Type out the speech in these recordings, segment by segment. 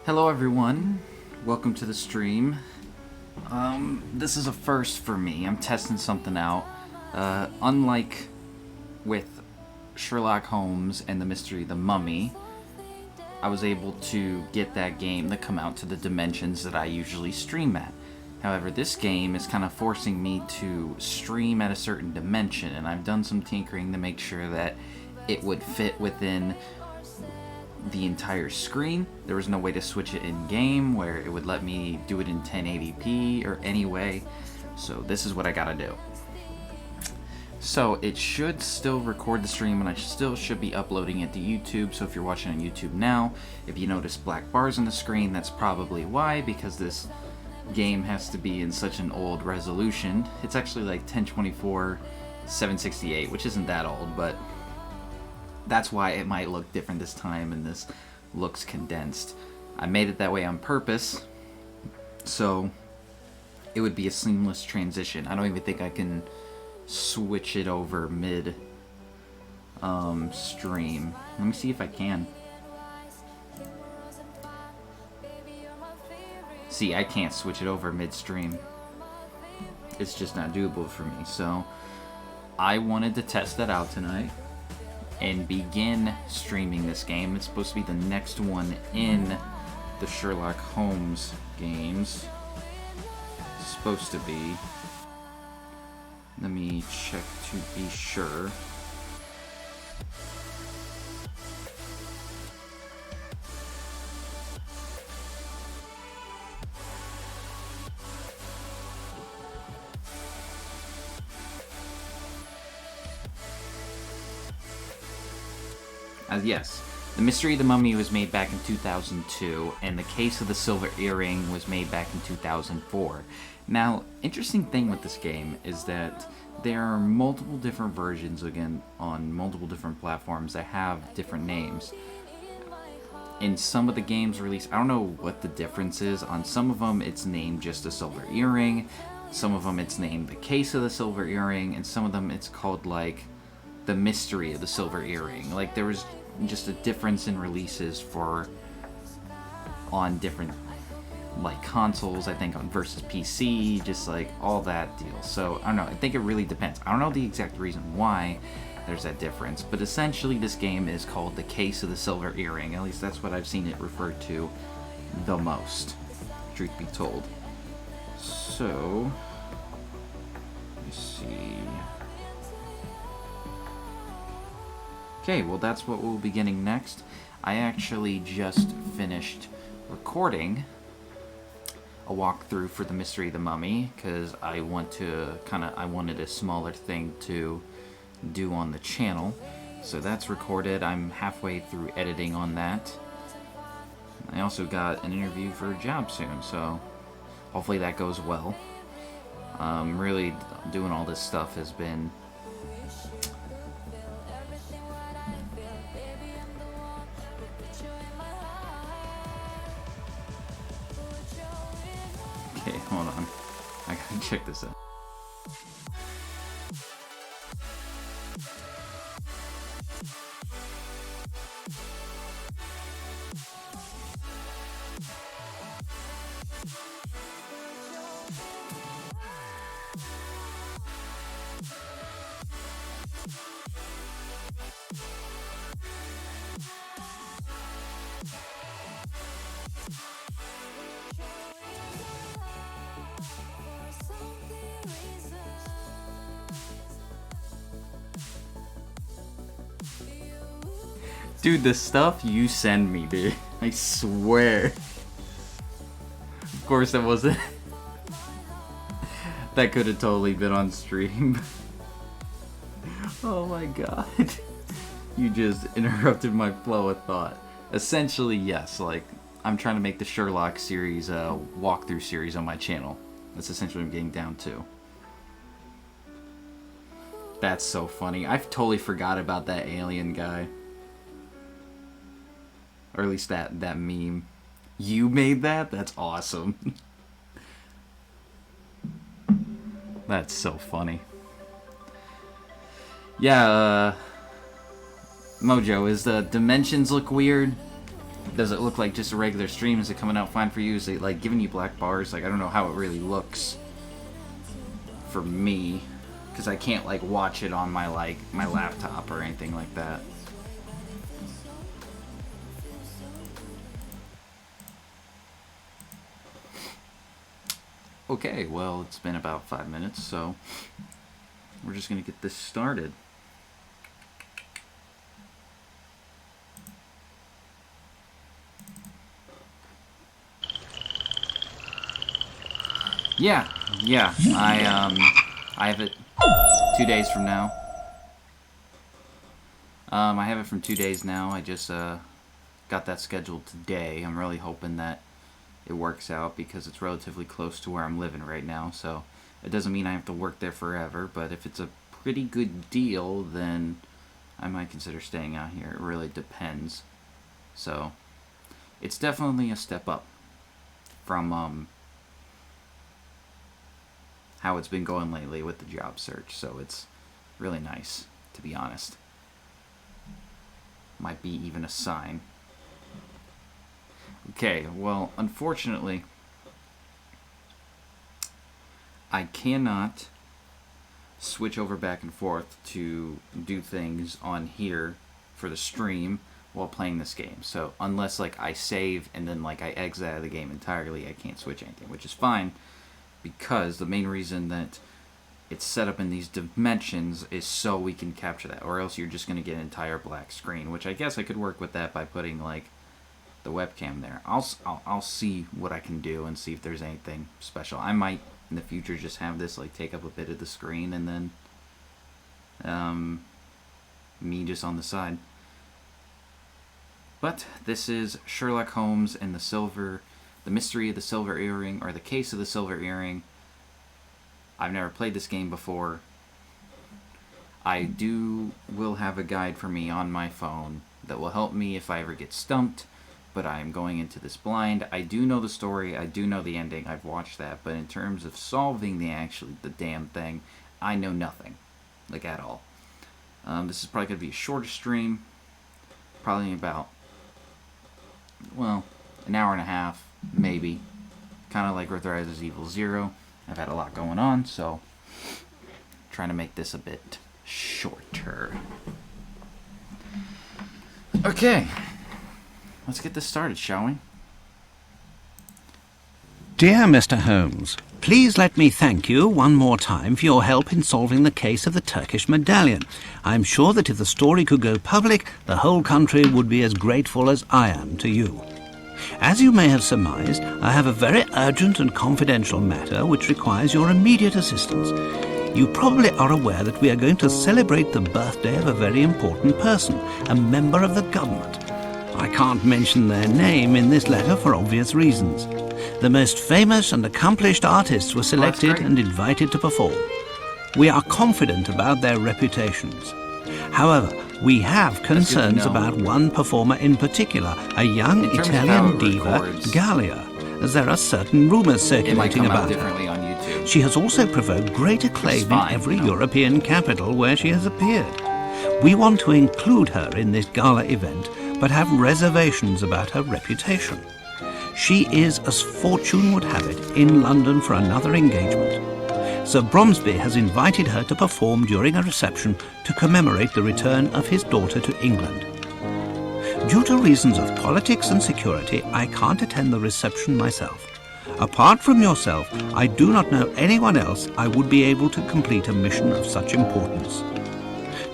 Hello everyone, welcome to the stream. This is a first for me. I'm testing something out. Unlike with Sherlock Holmes and the Mystery of the Mummy, I was able to get that game to come out to the dimensions that I usually stream at. However, this game is kind of forcing me to stream at a certain dimension, and I've done some tinkering to make sure that it would fit within the entire screen. There was no way to switch it in game where it would let me do it in 1080p or any way. So this is what I gotta do. So it should still record the stream, and I still should be uploading it to YouTube. So if you're watching on YouTube now, if you notice black bars on the screen, that's probably why, because this game has to be in such an old resolution. It's actually like 1024 768, which isn't that old, but that's why it might look different this time and this looks condensed. I made it that way on purpose, so it would be a seamless transition. I don't even think I can switch it over mid stream. Let me see if I can. See, I can't switch it over mid-stream. It's just not doable for me, so I wanted to test that out tonight and begin streaming this game. It's supposed to be the next one in the Sherlock Holmes games. It's supposed to be. Let me check to be sure. Yes, The Mystery of the Mummy was made back in 2002, and The Case of the Silver Earring was made back in 2004. Now, interesting thing with this game is that there are multiple different versions, again, on multiple different platforms that have different names. In some of the games released, I don't know what the difference is. On some of them, it's named just The Silver Earring. Some of them, it's named The Case of the Silver Earring, and some of them, it's called, like, The Mystery of the Silver Earring. Like, there was just a difference in releases on different, like, consoles, I think, on versus PC, just like all that deal. So I don't know, I think it really depends. I don't know the exact reason why there's that difference, but essentially this game is called The Case of the Silver Earring. At least that's what I've seen it referred to the most, truth be told. So let's see. Okay, well that's what we'll be getting next. I actually just finished recording a walkthrough for The Mystery of the Mummy, because I wanted a smaller thing to do on the channel. So that's recorded. I'm halfway through editing on that. I also got an interview for a job soon, so hopefully that goes well. Really doing all this stuff has been okay, hold on. I gotta check this out. Dude, the stuff you send me, dude, I swear. Of course that wasn't. That could have totally been on stream. Oh my god. You just interrupted my flow of thought. Essentially, yes, like, I'm trying to make the Sherlock series a walkthrough series on my channel. That's essentially what I'm getting down to. That's so funny. I totally forgot about that alien guy. Or at least that meme. You made that? That's awesome. That's so funny. Yeah, Mojo, is the dimensions look weird? does it look like just a regular stream? Is it coming out fine for you? Is it like giving you black bars? Like, I don't know how it really looks for me, because I can't like watch it on my laptop or anything like that. Okay, well, it's been about 5 minutes, so we're just gonna get this started. Yeah, I have it 2 days from now. I have it from 2 days now. I just got that scheduled today. I'm really hoping that it works out because it's relatively close to where I'm living right now. So it doesn't mean I have to work there forever, but if it's a pretty good deal, then I might consider staying out here. It really depends. So it's definitely a step up from how it's been going lately with the job search, so it's really nice, to be honest. Might be even a sign. Okay, well, unfortunately, I cannot switch over back and forth to do things on here for the stream while playing this game. So unless like I save and then like I exit out of the game entirely, I can't switch anything, which is fine, because the main reason that it's set up in these dimensions is so we can capture that, or else you're just going to get an entire black screen, which I guess I could work with that by putting like the webcam there. I'll see what I can do and see if there's anything special. I might in the future just have this like take up a bit of the screen and then me just on the side. But this is Sherlock Holmes and the Mystery of the Silver Earring, or the Case of the Silver Earring. I've never played this game before. I will have a guide for me on my phone that will help me if I ever get stumped, but I'm going into this blind. I do know the story, I do know the ending, I've watched that, but in terms of solving the damn thing, I know nothing, like at all. This is probably going to be a shorter stream, probably about, well, an hour and a half, maybe. Kind of like Earthrise Evil 0. I've had a lot going on, so trying to make this a bit shorter. Okay, let's get this started, shall we? Dear Mr. Holmes, please let me thank you one more time for your help in solving the case of the Turkish medallion. I'm sure that if the story could go public, the whole country would be as grateful as I am to you. As you may have surmised, I have a very urgent and confidential matter which requires your immediate assistance. You probably are aware that we are going to celebrate the birthday of a very important person, a member of the government. I can't mention their name in this letter for obvious reasons. The most famous and accomplished artists were selected and invited to perform. We are confident about their reputations. However, we have concerns about one performer in particular, a young Italian diva, Gallia, as there are certain rumors circulating about her. She has also provoked great acclaim in every European capital where she has appeared. We want to include her in this gala event, but have reservations about her reputation. She is, as fortune would have it, in London for another engagement. Sir Bromsby has invited her to perform during a reception to commemorate the return of his daughter to England. Due to reasons of politics and security, I can't attend the reception myself. Apart from yourself, I do not know anyone else I would be able to complete a mission of such importance.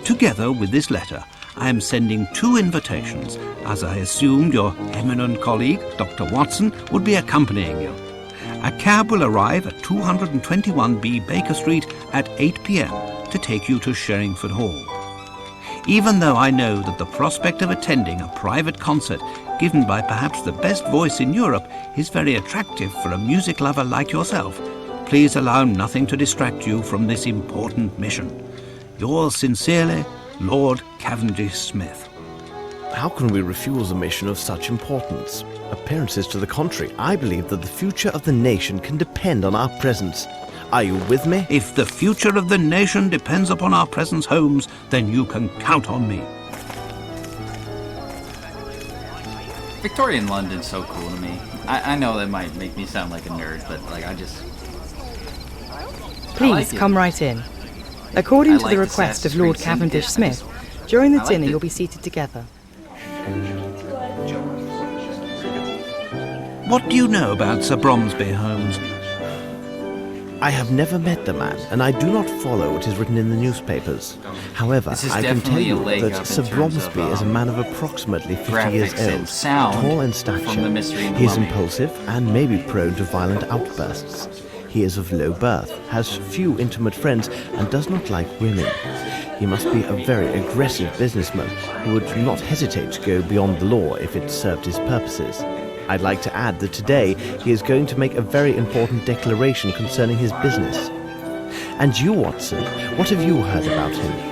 Together with this letter, I am sending 2 invitations, as I assumed your eminent colleague, Dr. Watson, would be accompanying you. A cab will arrive at 221B Baker Street at 8 p.m. to take you to Sherringford Hall. Even though I know that the prospect of attending a private concert given by perhaps the best voice in Europe is very attractive for a music lover like yourself, please allow nothing to distract you from this important mission. Yours sincerely, Lord Cavendish Smith. How can we refuse a mission of such importance? Appearances to the contrary, I believe that the future of the nation can depend on our presence. Are you with me? If the future of the nation depends upon our presence, Holmes, then you can count on me. Victorian London's so cool to me. I know that might make me sound like a nerd, but like I just... Please like it. come right in. According I to like the the request of Assassin's Lord Creed Cavendish Syndicate. Smith, during the I liked dinner it. you'll be seated together. What do you know about Sir Bromsby, Holmes? I have never met the man, and I do not follow what is written in the newspapers. However, This is I can tell definitely a you leg that up in Sir terms of, Bromsby is a man of approximately 50 years graphics and old, sound tall in from stature. The Mystery and He is Mummy. impulsive and may be prone to violent outbursts. He is of low birth, has few intimate friends, and does not like women. He must be a very aggressive businessman who would not hesitate to go beyond the law if it served his purposes. I'd like to add that today he is going to make a very important declaration concerning his business. And you, Watson, what have you heard about him?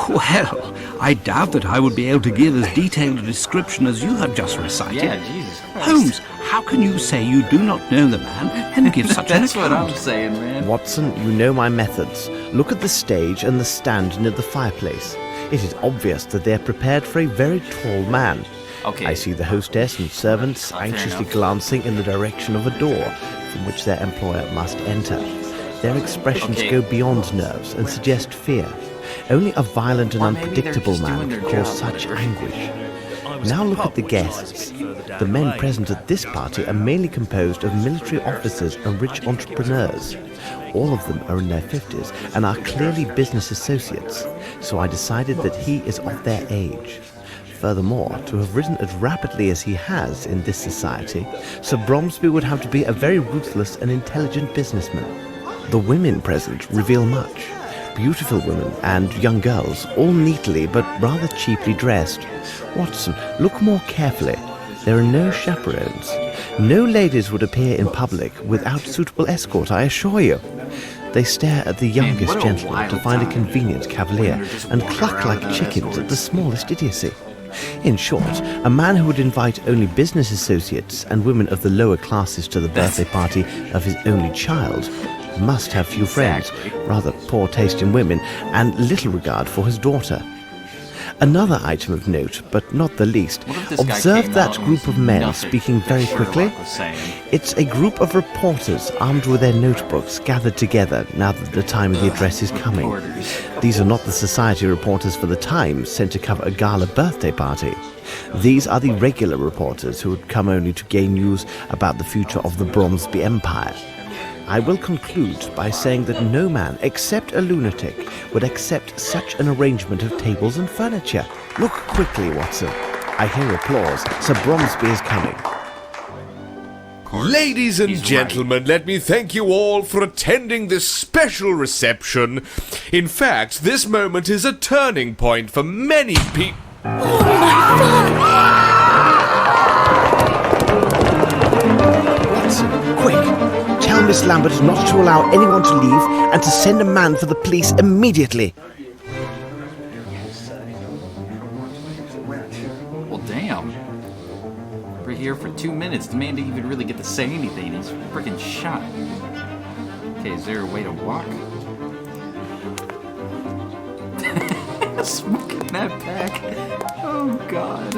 Well, I doubt that I would be able to give as detailed a description as you have just recited. Yeah, Jesus Christ. Holmes, how can you say you do not know the man and give such an That's what account? I'm saying, man. Watson, you know my methods. Look at the stage and the stand near the fireplace. It is obvious that they are prepared for a very tall man. Okay. I see the hostess and servants Fair anxiously enough. glancing in the direction of a door from which their employer must enter. Their expressions Okay. go beyond nerves and suggest fear. Only a violent and Or maybe they're unpredictable just man doing could their cause job, such whatever. anguish. Now look at the guests. The men present at this party are mainly composed of military officers and rich entrepreneurs. All of them are in their 50s and are clearly business associates, so I decided that he is of their age. Furthermore, to have risen as rapidly as he has in this society, Sir Bromsby would have to be a very ruthless and intelligent businessman. The women present reveal much. Beautiful women and young girls, all neatly but rather cheaply dressed. Watson, look more carefully. There are no chaperones. No ladies would appear in public without suitable escort, I assure you. They stare at the youngest what a gentleman to wild find a time. convenient cavalier Women are just and walking cluck around like without chickens at escorts. the smallest idiocy. In short, a man who would invite only business associates and women of the lower classes to the birthday party of his only child must have few friends, Exactly. rather poor taste in women, and little regard for his daughter. Another item of note, but not the least, What if this guy observe came that out and group of was men nothing speaking that very Sherlock quickly. was saying? It's a group of reporters armed with their notebooks gathered together now that the time of the address is coming. Reporters. These are not the society reporters for the Times sent to cover a gala birthday party. These are the regular reporters who would come only to gain news about the future of the Bromsby Empire. I will conclude by saying that no man, except a lunatic, would accept such an arrangement of tables and furniture. Look quickly, Watson. I hear applause. Sir Bromsby is coming. Ladies and He's gentlemen, let me thank you all for attending this special reception. In fact, this moment is a turning point for many people. Watson, quick! Tell Miss Lambert not to allow anyone to leave and to send a man for the police immediately. Well, damn. We're here for 2 minutes. The man didn't even really get to say anything. He's freaking shot. Okay, is there a way to walk? Smoking that pack. Oh, God.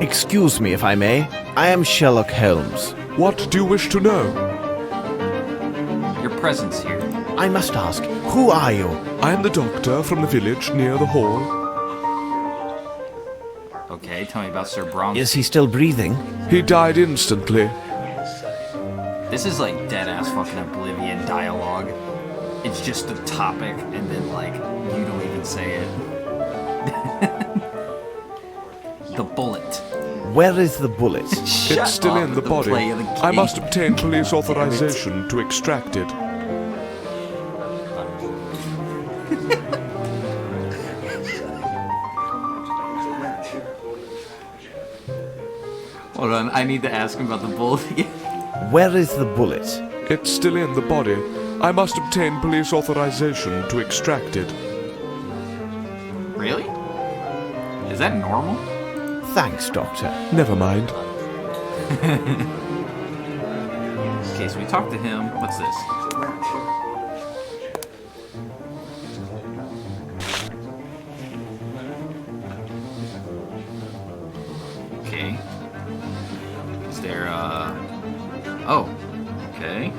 Excuse me, if I may. I am Sherlock Holmes. What do you wish to know? Your presence here. I must ask, who are you? I am the doctor from the village near the hall. Okay, tell me about Sir Bromsby. Is he still breathing? He died instantly. This is like dead-ass fucking Oblivion dialogue. It's just the topic, and then, like, you don't even say it. The bullet. Where is the bullet? It's still in the body. Play of the I game. must obtain police Damn it. authorization to extract it. Hold on, I need to ask him about the bullet again. Where is the bullet? It's still in the body. I must obtain police authorization to extract it. Really? Is that normal? Thanks, Doctor. Never mind. Okay, so we talked to him. What's this? Okay. Is there, oh, okay.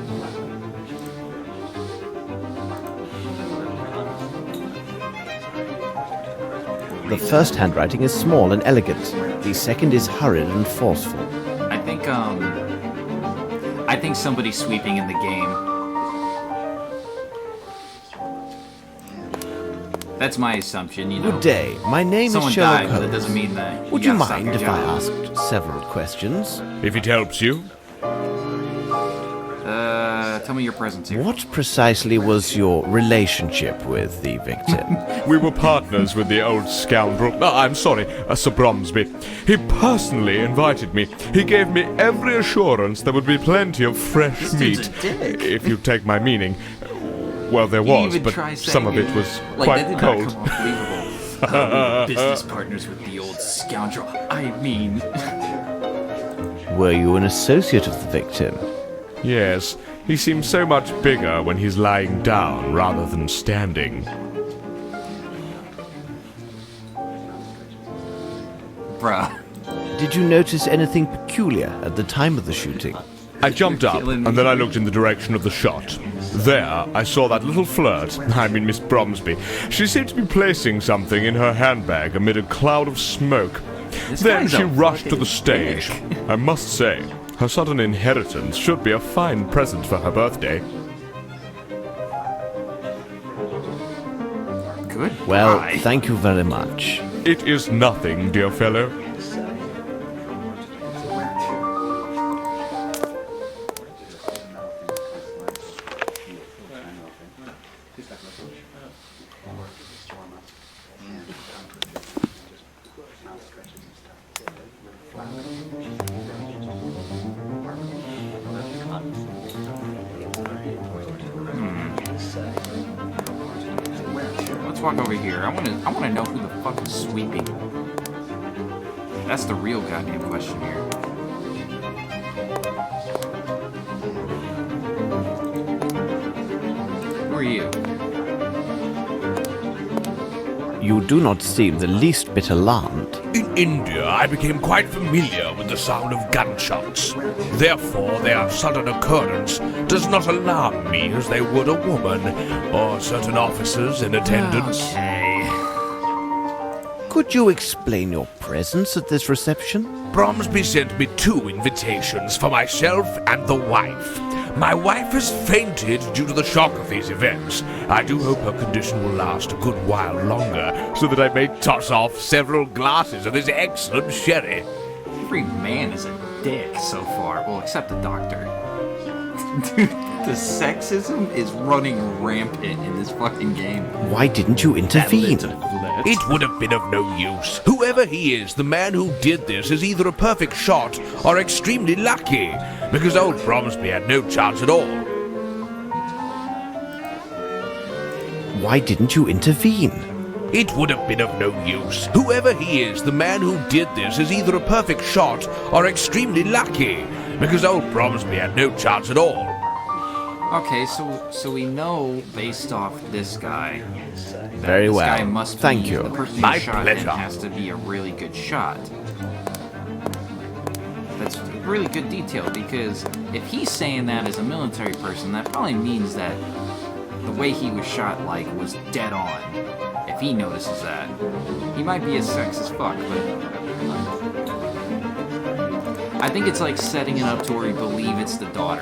The first handwriting is small and elegant. The second is hurried and forceful. I think somebody's sweeping in the game. That's my assumption, you know. Good day. My name Someone is Sherlock died, but Holmes. that doesn't mean that. Would you gotta stop mind your if I job. asked several questions? If it helps you. Tell me your presence here. What precisely was your relationship with the victim? We were partners with the old scoundrel. I'm sorry, Sir Bromsby. He personally invited me. He gave me every assurance there would be plenty of fresh This meat. dude's a dick. If you take my meaning. Well, there You was, even but try some of saying it was like, quite that did cold. Not come off believable. Business partners with the old scoundrel. I mean, Were you an associate of the victim? Yes, he seems so much bigger when he's lying down rather than standing. bruh. Did you notice anything peculiar at the time of the shooting? I jumped up, killing me. and then I looked in the direction of the shot. There, I saw that little flirt, I mean Miss Bromsby. She seemed to be placing something in her handbag amid a cloud of smoke. This Then guy's she a rushed to fucking the stage. dick. I must say, her sudden inheritance should be a fine present for her birthday. Good. Well, guy. thank you very much. It is nothing, dear fellow. Let's walk over here. I wanna know who the fuck is sweeping. That's the real goddamn question here. Who are you? You do not seem the least bit alarmed. In India, I became quite familiar with the sound of gunshots. Therefore, their sudden occurrence does not alarm me as they would a woman or certain officers in attendance. Okay. Could you explain your presence at this reception? Bromsby sent me 2 invitations for myself and the wife. My wife has fainted due to the shock of these events. I do hope her condition will last a good while longer, so that I may toss off several glasses of this excellent sherry. Every man is a dick so far. Well, except the doctor. Dude, the sexism is running rampant in this fucking game. Why didn't you intervene? It would have been of no use. Whoever he is, the man who did this is either a perfect shot or extremely lucky, because old Bromsby had no chance at all. Why didn't you intervene? It would have been of no use. Whoever he is, the man who did this is either a perfect shot or extremely lucky, because old Bromsby had no chance at all. Okay, so we know based off this guy. that Very this well. Guy must Thank be, you. The person My who shot pleasure. him has to be a really good shot. That's really good detail because if he's saying that as a military person, that probably means that the way he was shot was dead on. If he notices that, he might be as sex as fuck, but I think it's like setting it up to where you believe it's the daughter.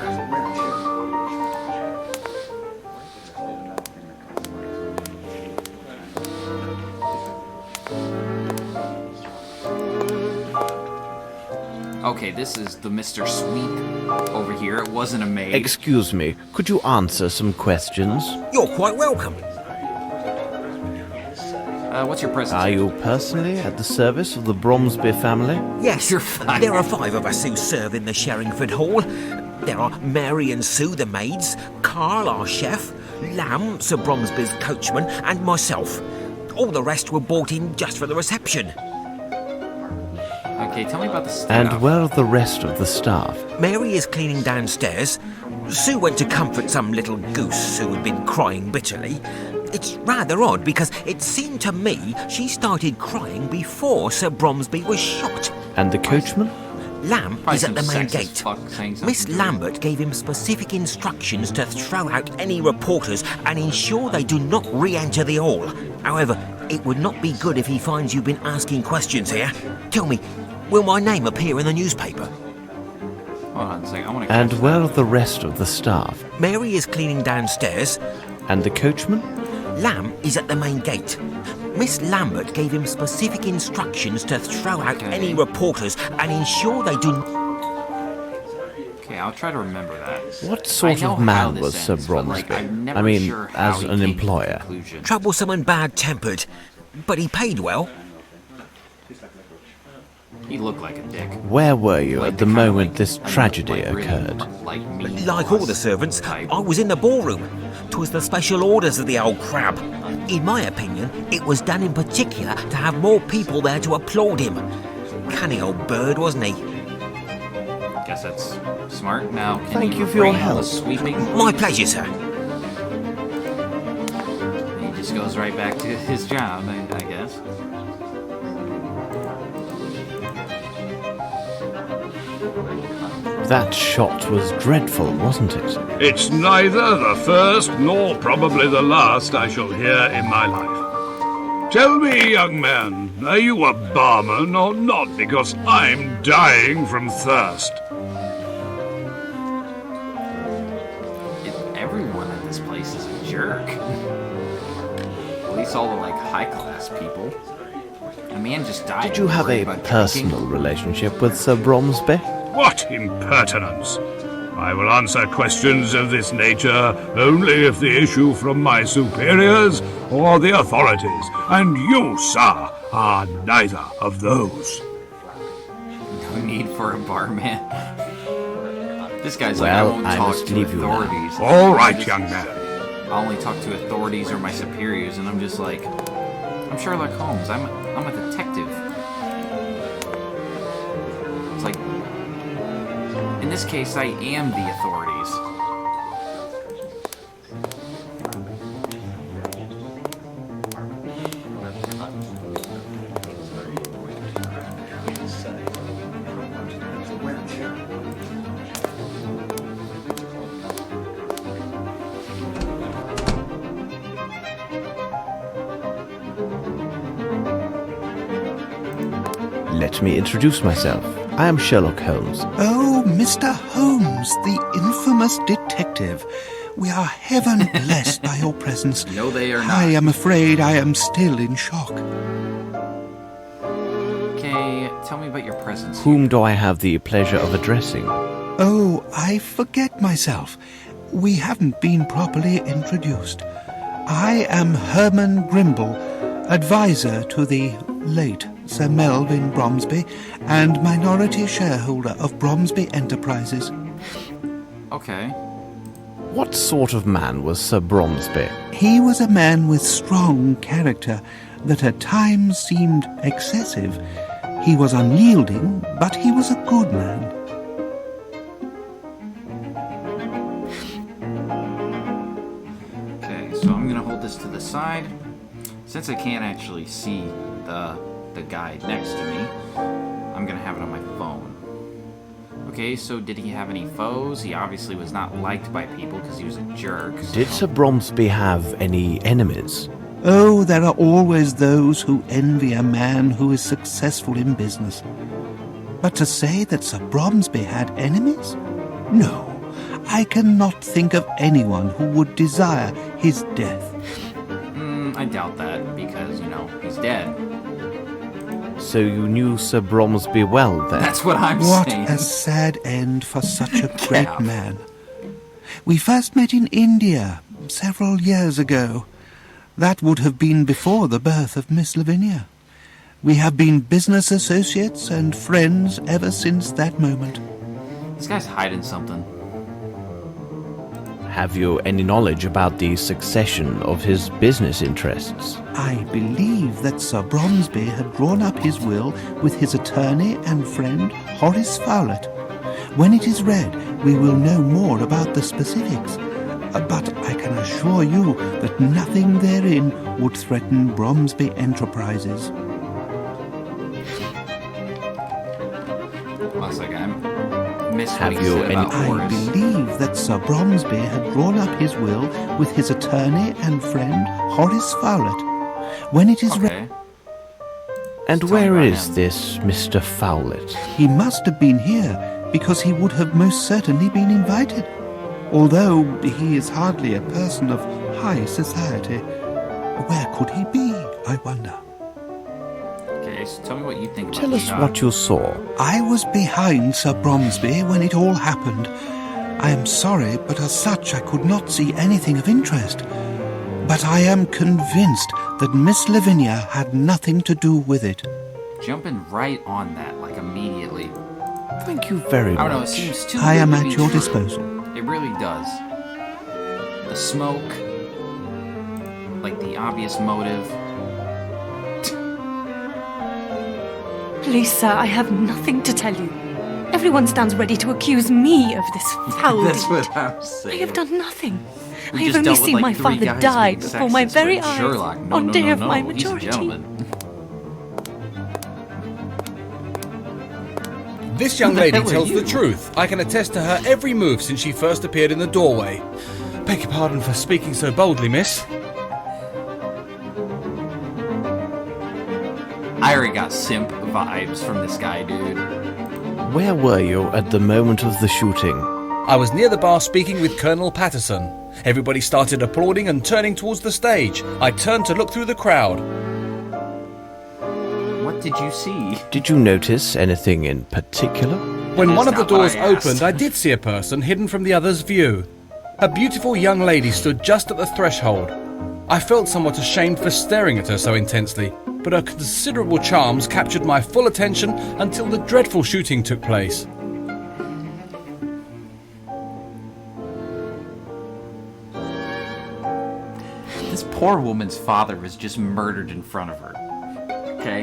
Okay, this is the Mr. Sweep over here. It wasn't a maid. Excuse me, could you answer some questions? You're quite welcome. What's your presence? Are you personally at the service of the Bromsby family? Yes, You're fine. there are 5 of us who serve in the Sherringford Hall. There are Mary and Sue, the maids, Carl, our chef, Lamb, Sir Bromsby's coachman, and myself. All the rest were brought in just for the reception. Okay, tell me about the staff. And where are the rest of the staff? Mary is cleaning downstairs. Sue went to comfort some little goose who had been crying bitterly. It's rather odd because it seemed to me she started crying before Sir Bromsby was shot. And the coachman? Lamb Probably is at the some main sexist gate. fuck saying something Miss to me. Lambert gave him specific instructions to throw out any reporters and ensure they do not re-enter the hall. However, it would not be good if he finds you've been asking questions here. Tell me, will my name appear in the newspaper? Hold on a second. I want to. And where are the rest of the staff? Mary is cleaning downstairs. And the coachman? Lamb is at the main gate. Miss Lambert gave him specific instructions to throw out any reporters and ensure they do... Okay, I'll try to remember that. What sort I know of how man this was Sir ends, but, like, Bromsby? I'm never I mean, sure how as he an came to the employer. conclusion. Troublesome and bad-tempered. But he paid well. He looked like a dick. Where were you Like at the kind of moment like- this I mean, tragedy like really, occurred? Like me. Like all the servants, type. I was in the ballroom. 'Twas the special orders of the old crab. In my opinion, it was done in particular to have more people there to applaud him. Canny old bird, wasn't he? Guess that's smart. Now, can Thank you for your refrain on help. the sweeping? My pleasure, sir. He just goes right back to his job, I guess. That shot was dreadful, wasn't it? It's neither the first nor probably the last I shall hear in my life. Tell me, young man, are you a barman or not? Because I'm dying from thirst. Everyone at this place is a jerk. At least all the, like, high-class people. A man just died. Did you have a about personal drinking. relationship with Sir Bromsby? What impertinence! I will answer questions of this nature only if the issue from my superiors or the authorities, and you, sir, are neither of those. No need for a barman. This guy's Well, like, I I won't must talk to leave you now. authorities. All right, young man. I only talk to authorities or my superiors, and I'm just like, I'm Sherlock Holmes. I'm a detective. It's like, in this case, I am the authorities. Let me introduce myself. I am Sherlock Holmes. Oh, Mr. Holmes, the infamous detective. We are heaven blessed by your presence. No, they are not. I am afraid I am still in shock. Okay, tell me about your presence. Whom do I have the pleasure of addressing? Oh, I forget myself. We haven't been properly introduced. I am Herman Grimble, advisor to the late Sir Melvyn Bromsby and minority shareholder of Bromsby Enterprises. Okay. What sort of man was Sir Bromsby? He was a man with strong character that at times seemed excessive. He was unyielding, but he was a good man. Okay, so I'm gonna hold this to the side. Since I can't actually see the guy next to me, I'm gonna have it on my phone. Okay, so did he have any foes? He obviously was not liked by people because he was a jerk. Did Sir Bromsby have any enemies? Oh, there are always those who envy a man who is successful in business. But to say that Sir Bromsby had enemies? No, I cannot think of anyone who would desire his death. I doubt that because, he's dead. So you knew Sir Bromsby well, then? That's what I'm What saying. a sad end for such a Get great out. man. We first met in India several years ago. That would have been before the birth of Miss Lavinia. We have been business associates and friends ever since that moment. This guy's hiding something. Have you any knowledge about the succession of his business interests? I believe that Sir Bromsby had drawn up his will with his attorney and friend Horace Fowlett. When it is read, we will know more about the specifics. But I can assure you that nothing therein would threaten Bromsby Enterprises. One second, I missed what Have he you said any- about I Horace. believe that Sir Bromsby had drawn up his will with his attorney and friend Horace Fowlett. When it is read, Okay. And Tell me where about is him. this Mr. Fowlett? he must have been here because he would have most certainly been invited. Although he is hardly a person of high society. Where could he be, I wonder? Okay, so tell me what you think about Tell the us shot. what you saw. I was behind Sir Bromsby when it all happened. I am sorry, but as such I could not see anything of interest. But I am convinced that Miss Lavinia had nothing to do with it. Jumping right on that, like immediately. Thank you very I don't know, it much. seems too I good am to at be your true. disposal. It really does. The smoke, like the obvious motive. Please, sir, I have nothing to tell you. Everyone stands ready to accuse me of this foul That's deed. what I'm I saying. have done nothing. We I have just only dealt with, seen like, my 3 father guys die being before my sexist, very but eyes Sherlock, no, on no, day no, of no, my he's a majority. gentleman. This young Who the lady hell are tells you? the truth. I can attest to her every move since she first appeared in the doorway. Beg your pardon for speaking so boldly, miss. I already got simp vibes from this guy, dude. Where were you at the moment of the shooting? I was near the bar speaking with Colonel Patterson. Everybody started applauding and turning towards the stage. I turned to look through the crowd. What did you see? Did you notice anything in particular? When That one is of the not what doors I asked. opened, I did see a person hidden from the other's view. A beautiful young lady stood just at the threshold. I felt somewhat ashamed for staring at her so intensely, but her considerable charms captured my full attention until the dreadful shooting took place. This poor woman's father was just murdered in front of her. Okay?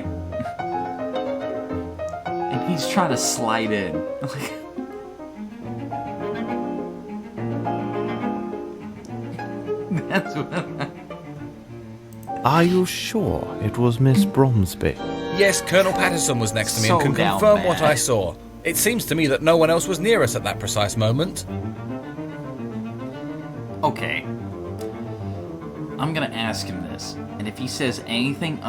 And he's trying to slide in. That's what Are you sure it was Miss Bromsby? Yes, Colonel Patterson was next to me So and can down confirm what bad. I saw. It seems to me that no one else was near us at that precise moment. Okay. I'm gonna ask him this, and if he says anything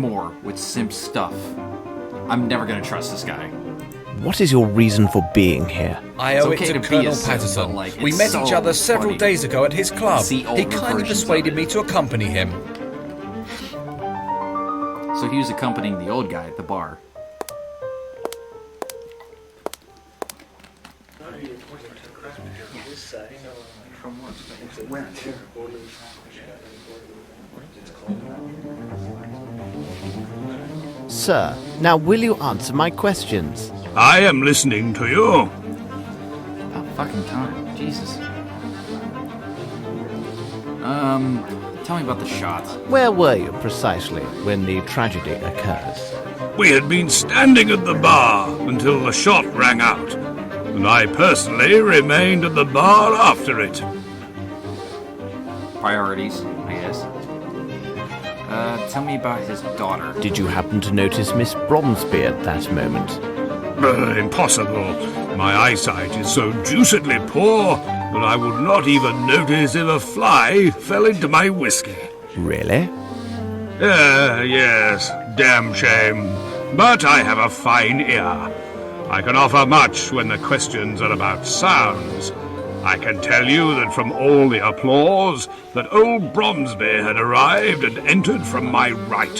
more with simp stuff, I'm never gonna trust this guy. What is your reason for being here? I It's owe okay it to to be Colonel a simp, Patterson. but, like, We it's met so each other several funny. days ago at his club. See He older kindly versions of persuaded it. me to accompany him. So he was accompanying the old guy at the bar. Sir, now will you answer my questions? I am listening to you. About fucking time. Jesus. Tell me about the shot. Where were you precisely when the tragedy occurred? We had been standing at the bar until the shot rang out, and I personally remained at the bar after it. Priorities, I guess. Tell me about his daughter. Did you happen to notice Miss Bromsby at that moment? Impossible. My eyesight is so deucedly poor that I would not even notice if a fly fell into my whiskey. Really? Yes, damn shame. But I have a fine ear. I can offer much when the questions are about sounds. I can tell you that from all the applause, that old Bromsby had arrived and entered from my right.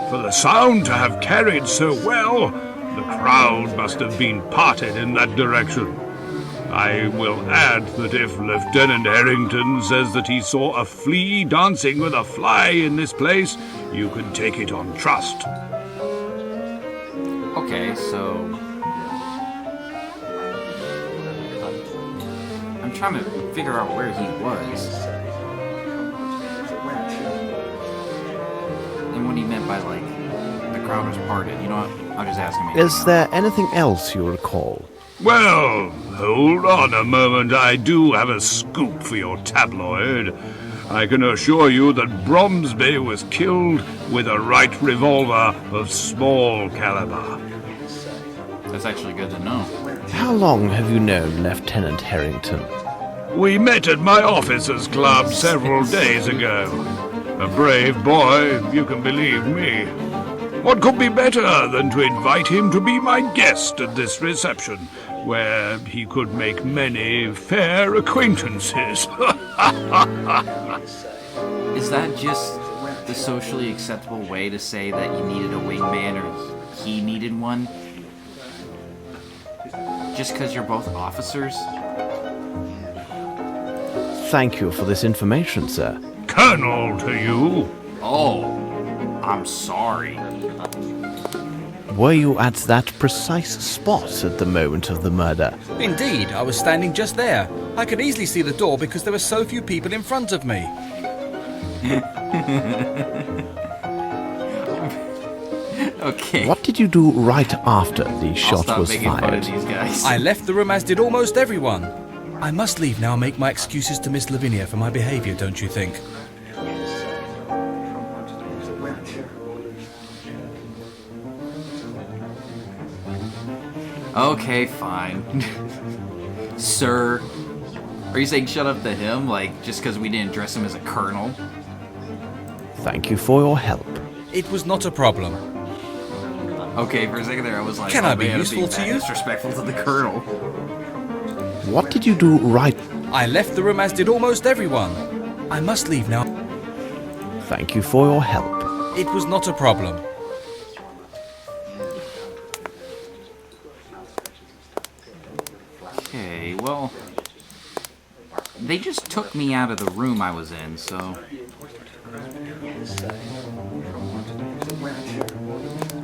For the sound to have carried so well, the crowd must have been parted in that direction. I will add that if Lieutenant Harrington says that he saw a flea dancing with a fly in this place, you can take it on trust. Okay, so... I'm trying to figure out where he was. And what he meant by, like, the crowd was parted. You know what? I'll just ask him. Is there anything else you recall? Well, hold on a moment. I do have a scoop for your tabloid. I can assure you that Bromsby was killed with a Wright revolver of small caliber. That's actually good to know. How long have you known Lieutenant Harrington? We met at my officers' club several days ago. A brave boy, you can believe me. What could be better than to invite him to be my guest at this reception, where he could make many fair acquaintances? Is that just the socially acceptable way to say that you needed a wingman or he needed one? Just because you're both officers? Thank you for this information, sir. Colonel to you. Oh, I'm sorry. Were you at that precise spot at the moment of the murder? Indeed, I was standing just there. I could easily see the door because there were so few people in front of me. Okay. What did you do right after the shot was fired? These guys. I left the room as did almost everyone. I must leave now and make my excuses to Miss Lavinia for my behaviour, don't you think? Okay, fine. Sir, are you saying shut up to him, like, just because we didn't address him as a colonel? Thank you for your help. It was not a problem. Okay, for a second there I was like, Can oh, I be man, useful to you? Disrespectful to the colonel. What did you do right? I left the room as did almost everyone. I must leave now. Thank you for your help. It was not a problem. Okay, well, they just took me out of the room I was in, so...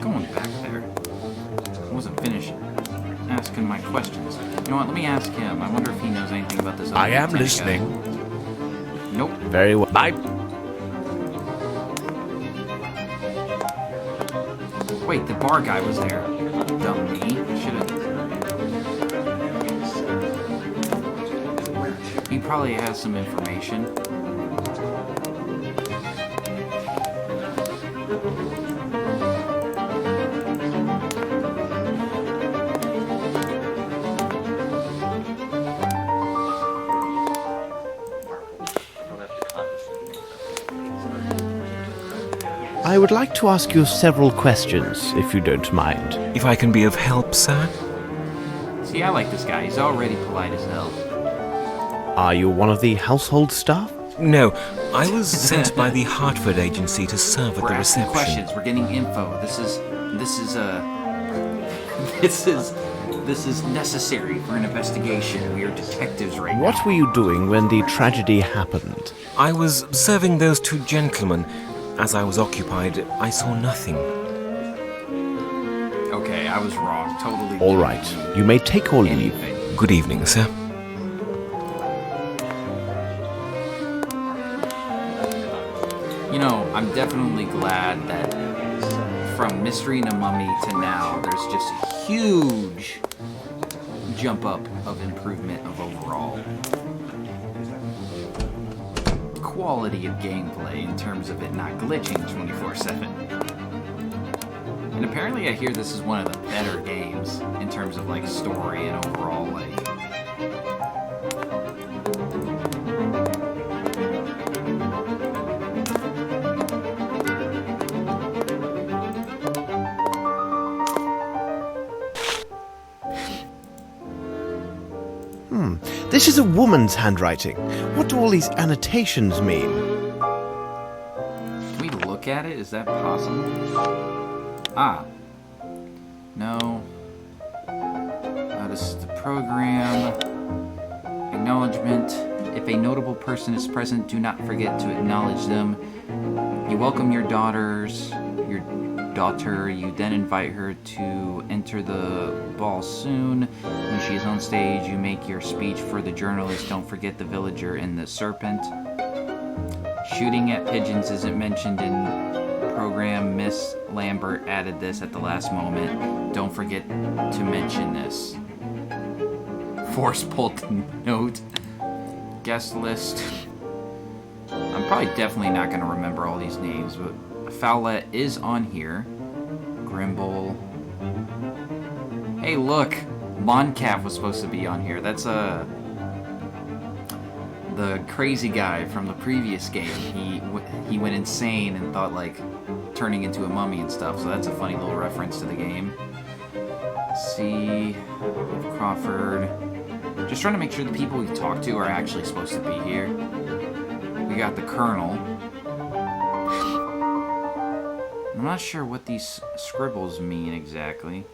Going back there. I wasn't finished asking my questions. You know what, let me ask him. I wonder if he knows anything about this other I am lieutenant listening. guy. Nope. Very well. Wait, the bar guy was there. Dumb me. Should've... He probably has some information. I would like to ask you several questions, if you don't mind. If I can be of help, sir? See, I like this guy. He's already polite as hell. Are you one of the household staff? No, I was sent by the Hartford agency to serve at We're the asking reception. questions. We're getting info. This is necessary for an investigation. We are detectives right now. What were you doing when the tragedy happened? I was serving those two gentlemen. As I was occupied, I saw nothing. Okay, I was wrong. Totally. All right, you may take or leave. Anything. Good evening, sir. You know, I'm definitely glad that from Mystery and a Mummy to now, there's just a huge jump up of improvement of overall quality of gameplay in terms of it not glitching 24/7. And apparently I hear this is one of the better games in terms of like story and overall like... This is a woman's handwriting. What do all these annotations mean? Can we look at it? Is that possible? Ah. No. This is the program. Acknowledgement. If a notable person is present, do not forget to acknowledge them. You welcome your daughter. You then invite her to enter the ball soon. When she is on stage, you make your speech for the journalist. Don't forget the villager and the serpent. Shooting at pigeons isn't mentioned in program. Miss Lambert added this at the last moment. Don't forget to mention this. Force pulled note. Guest list. I'm probably definitely not going to remember all these names, but Fowlette is on here. Grimble. Hey, look! Moncaf was supposed to be on here. That's the crazy guy from the previous game. He went insane and thought, like, turning into a mummy and stuff, so that's a funny little reference to the game. Let's see... Crawford... Just trying to make sure the people we talk to are actually supposed to be here. We got the Colonel. I'm not sure what these scribbles mean exactly.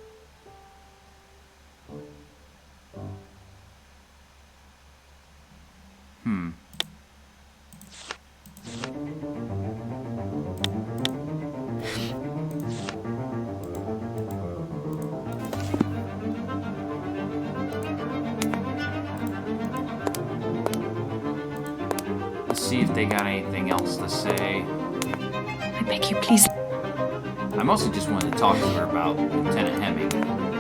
Let's see if they got anything else to say. I beg you, please. I mostly just wanted to talk to her about Lieutenant Hemming.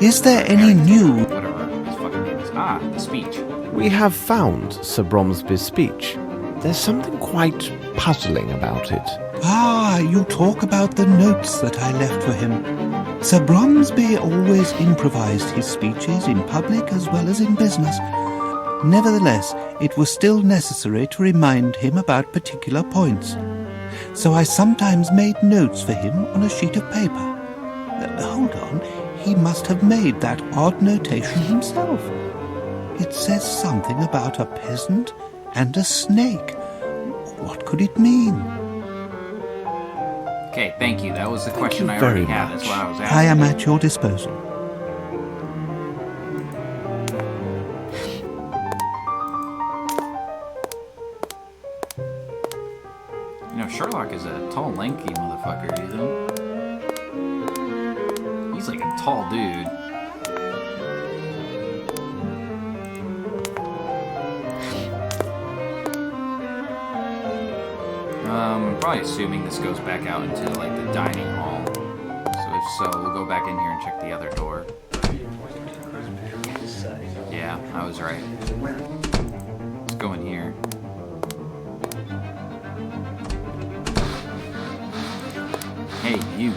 Is there any new... Whatever his fucking name is. Ah, the speech. We have found Sir Bromsby's speech. There's something quite puzzling about it. Ah, you talk about the notes that I left for him. Sir Bromsby always improvised his speeches in public as well as in business. Nevertheless, it was still necessary to remind him about particular points. So I sometimes made notes for him on a sheet of paper. Hold on, he must have made that odd notation himself. It says something about a peasant and a snake. What could it mean? Okay, thank you. That was the question you I already very had. much. That's what I was asking. I am at your disposal. You know, Sherlock is a tall, lanky motherfucker, you know? He's like a tall dude. I'm probably assuming this goes back out into, like, the dining hall. So if so, we'll go back in here and check the other door. Yeah, I was right. Let's go in here. Hey, you.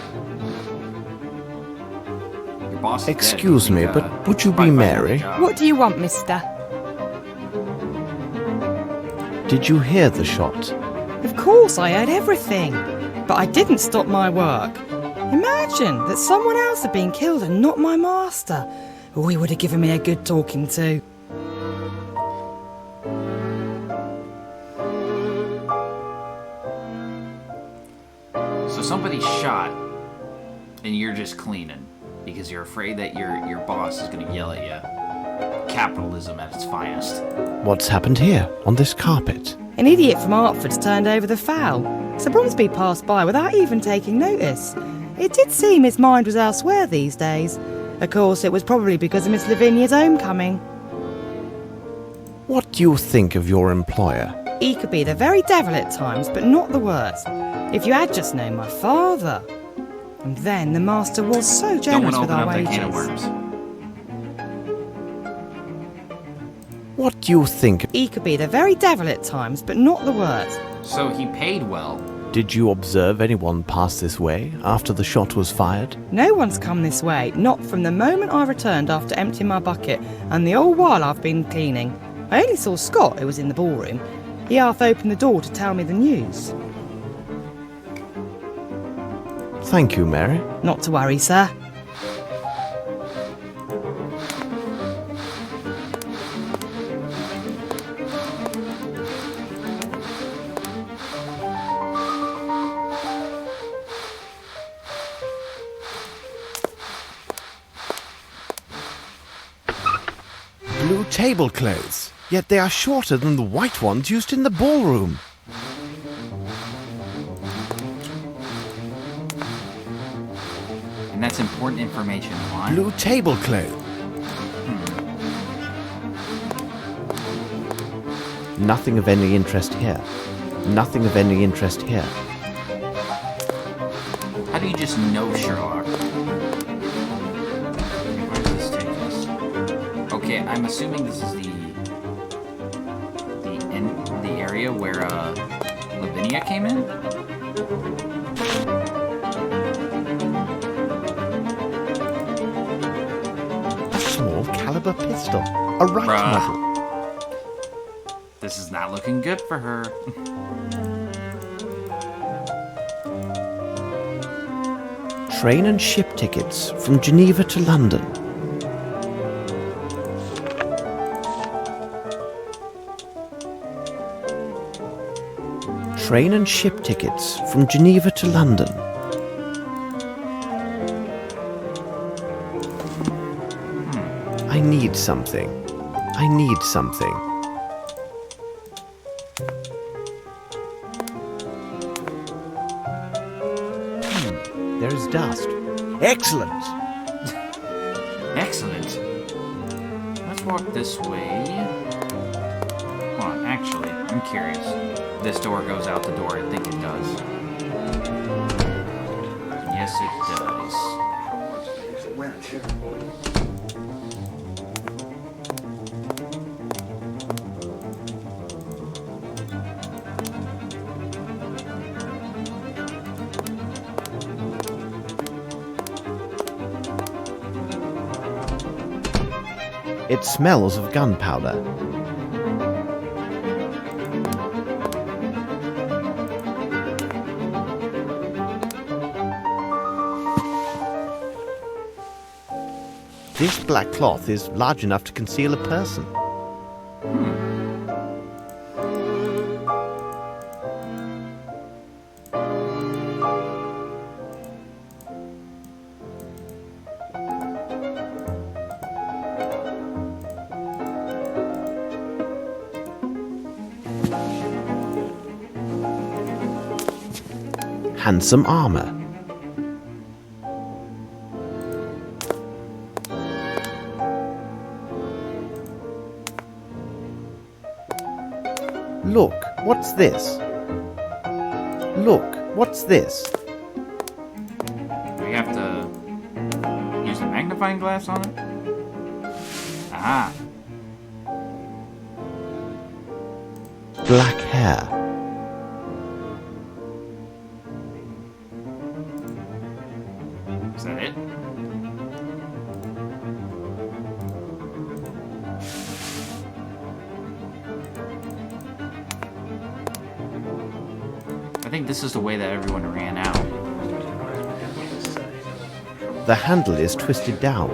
Your boss is dead. Excuse me, You, but would you be probably find Mary? a job. What do you want, mister? Did you hear the shot? Of course, I heard everything. But I didn't stop my work. Imagine that someone else had been killed and not my master. Oh, he would have given me a good talking to. So somebody's shot, and you're just cleaning because you're afraid that your boss is going to yell at you. Capitalism at its finest. What's happened here, on this carpet? An idiot from Hertford's turned over the fowl. Sir Bromsby passed by without even taking notice. It did seem his mind was elsewhere these days. Of course, it was probably because of Miss Lavinia's homecoming. What do you think of your employer? He could be the very devil at times, but not the worst. If you had just known my father. And then the master was so Don't want generous to with open our up that wages. can of worms. What do you think? He could be the very devil at times, but not the worst. So he paid well. Did you observe anyone pass this way after the shot was fired? No one's come this way, not from the moment I returned after emptying my bucket, and the whole while I've been cleaning. I only saw Scott, who was in the ballroom. He half opened the door to tell me the news. Thank you, Mary. Not to worry, sir. Blue tablecloths, yet they are shorter than the white ones used in the ballroom. And that's important information. Why? Blue tablecloth. Nothing of any interest here. Nothing of any interest here. just know Sherlock. Where does this take us? Okay, I'm assuming this is the area where Lavinia came in. A small caliber pistol. A Wright model. This is not looking good for her. Train and ship tickets from Geneva to London. Train and ship tickets from Geneva to London. I need something. I need something. There is dust. Excellent! Excellent. Let's walk this way. Hold on, actually, I'm curious. This door goes out the door. I think it does. Yes, it does. It smells of gunpowder. This black cloth is large enough to conceal a person. Handsome armor. Look, what's this? Look, what's this? Do we have to use the magnifying glass on it? Ah. Black hair. Is that it? I think this is the way that everyone ran out. The handle is twisted down.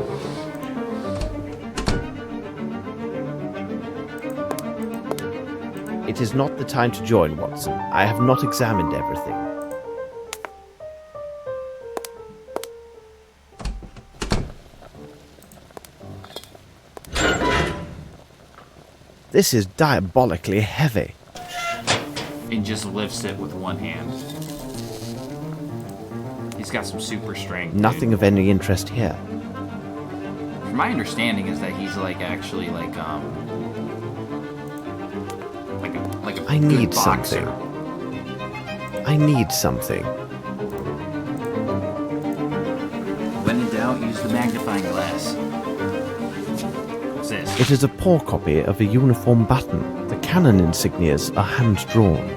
It is not the time to join, Watson. I have not examined everything. This is diabolically heavy. He just lifts it with one hand. He's got some super strength. Nothing of any interest here. My understanding is that he's like actually like a I good need boxer. something. I need something. When in doubt, use the magnifying glass. What's this? It is a poor copy of a uniform button. The cannon insignias are hand-drawn.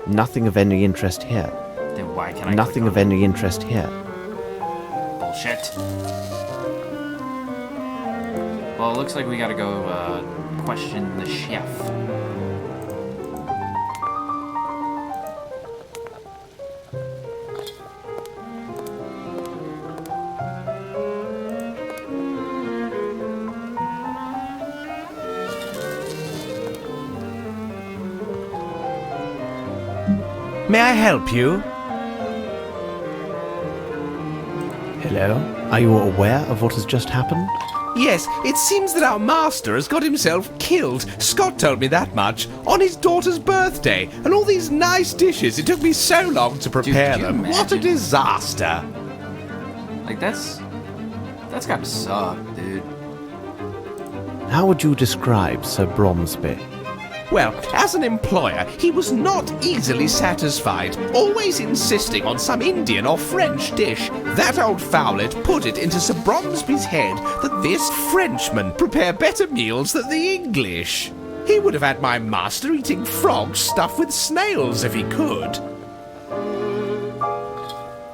Nothing of any interest here. Then why can I Nothing click of on any interest here. it? Bullshit. Well, it looks like we gotta go question the chef. May I help you? Hello? Are you aware of what has just happened? Yes, it seems that our master has got himself killed. Scott told me that much. On his daughter's birthday. And all these nice dishes. It took me so long to prepare them. What a disaster. Like, that's gotta suck, dude. How would you describe Sir Bromsby? Well, as an employer, he was not easily satisfied, always insisting on some Indian or French dish. That old fowlet put it into Sir Bromsby's head that this Frenchman prepare better meals than the English. He would have had my master eating frogs stuffed with snails if he could.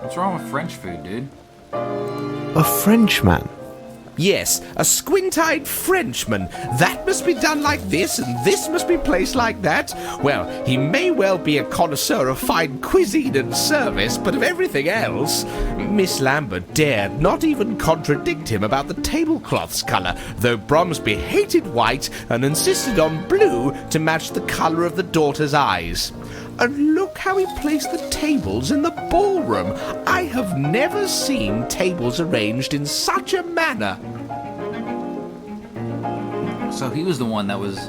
What's wrong with French food, dude? A Frenchman? Yes, a squint-eyed Frenchman. That must be done like this, and this must be placed like that. Well, he may well be a connoisseur of fine cuisine and service, but of everything else, Miss Lambert dared not even contradict him about the tablecloth's colour, though Bromsby hated white and insisted on blue to match the colour of the daughter's eyes. And look how he placed the tables in the ballroom. I have never seen tables arranged in such a manner. So he was the one that was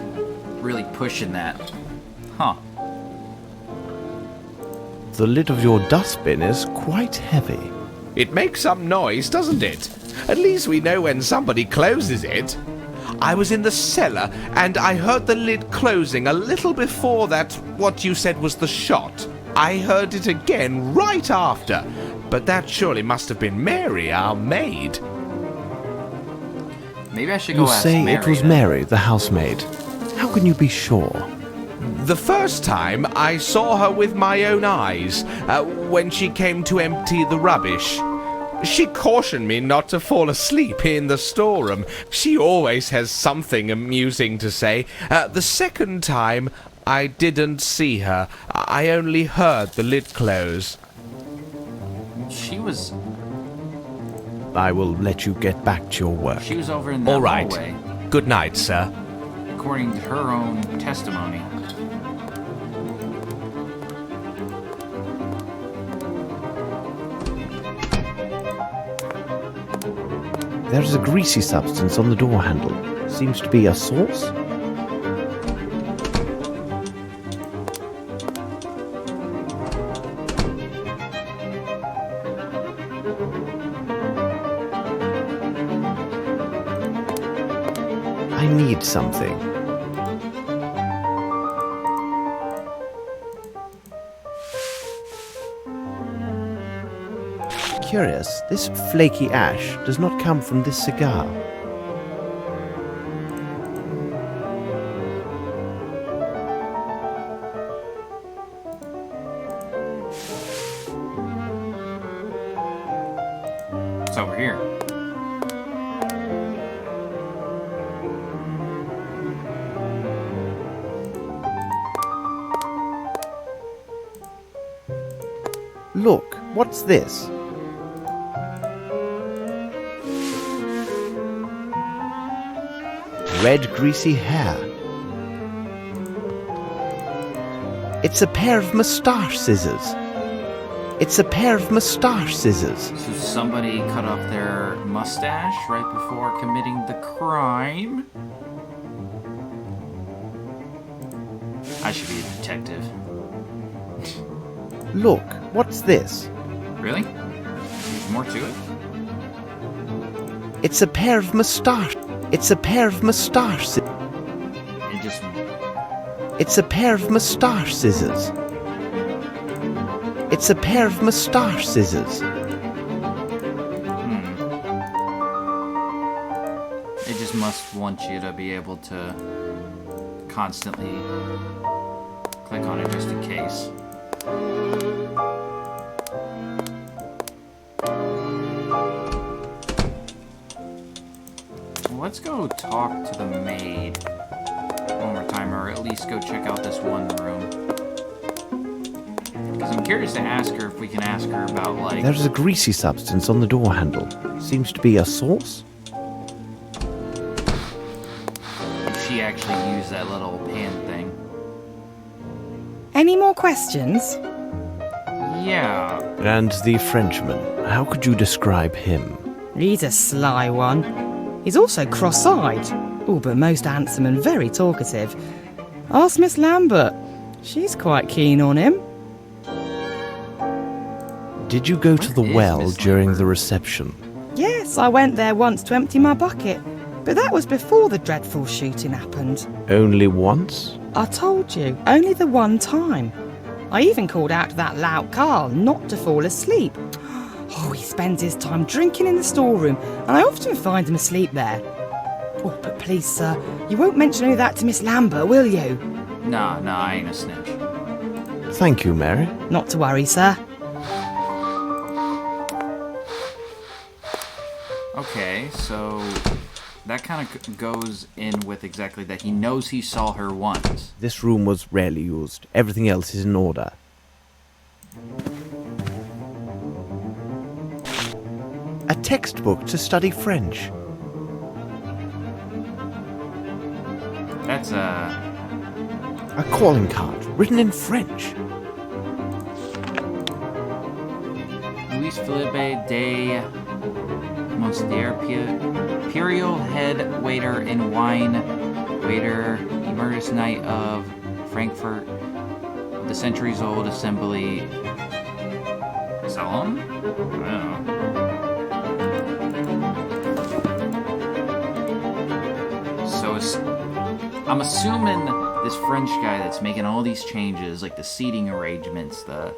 really pushing that. Huh. The lid of your dustbin is quite heavy. It makes some noise, doesn't it? At least we know when somebody closes it. I was in the cellar, and I heard the lid closing a little before that, what you said was the shot. I heard it again right after, but that surely must have been Mary, our maid. Maybe I should go You ask say Mary. it was then. Mary, the housemaid. How can you be sure? The first time I saw her with my own eyes, when she came to empty the rubbish. She cautioned me not to fall asleep in the storeroom. She always has something amusing to say. The second time, I didn't see her. I only heard the lid close. She was I will let you get back to your work. She was over in the All right. hallway, Good night, sir. according to her own testimony. There is a greasy substance on the door handle. Seems to be a sauce? I need something. Curious, this flaky ash does not come from this cigar. It's over here. Look, what's this? Red greasy hair. It's a pair of moustache scissors. It's a pair of moustache scissors. So somebody cut off their mustache right before committing the crime. I should be a detective. Look, what's this? Really? There's more to it? It's a pair of moustache. It's a pair of moustache scissors. It just... It's a pair of moustache scissors. It's a pair of moustache scissors. It just must want you to be able to constantly click on it just in case. Let's go talk to the maid one more time, or at least go check out this one room. Because I'm curious to ask her if we can ask her about, like... There's a greasy substance on the door handle. Seems to be a sauce? if she actually used that little pan thing. Any more questions? Yeah. And the Frenchman, how could you describe him? He's a sly one. He's also cross-eyed. Oh, but most handsome and very talkative. Ask Miss Lambert. She's quite keen on him. Did you go to the is well Miss during Lambert? the reception? Yes, I went there once to empty my bucket. But that was before the dreadful shooting happened. Only once? I told you, only the one time. I even called out to that lout Carl not to fall asleep. Oh, he spends his time drinking in the storeroom, and I often find him asleep there. Oh, but please, sir, you won't mention any of that to Miss Lambert, will you? Nah, I ain't a snitch. Thank you, Mary. Not to worry, sir. Okay, so that kind of goes in with exactly that. He knows he saw her once. This room was rarely used. Everything else is in order. A textbook to study French. That's A calling card written in French. Louis Philippe de Monstier, Imperial Head Waiter in Wine Waiter, Emeritus Knight of Frankfurt, the centuries-old Assembly Salon? I don't know. So I'm assuming this French guy that's making all these changes, like the seating arrangements, the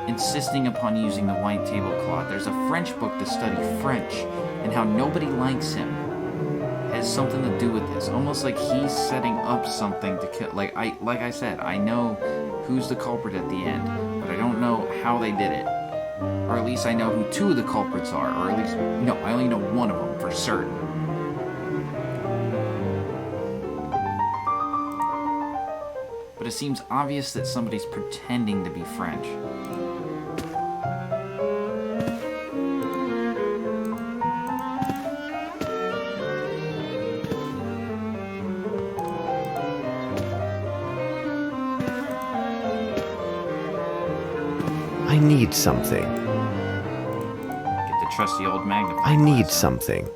insisting upon using the white tablecloth. There's a French book to study French, and how nobody likes him has something to do with this. Almost like he's setting up something to kill. Like I said, I know who's the culprit at the end, but I don't know how they did it. Or at least I know who two of the culprits are, or at least no, I only know one of them for certain. But it seems obvious that somebody's pretending to be French. I need something. Get the trusty old magnifying I need glass. something.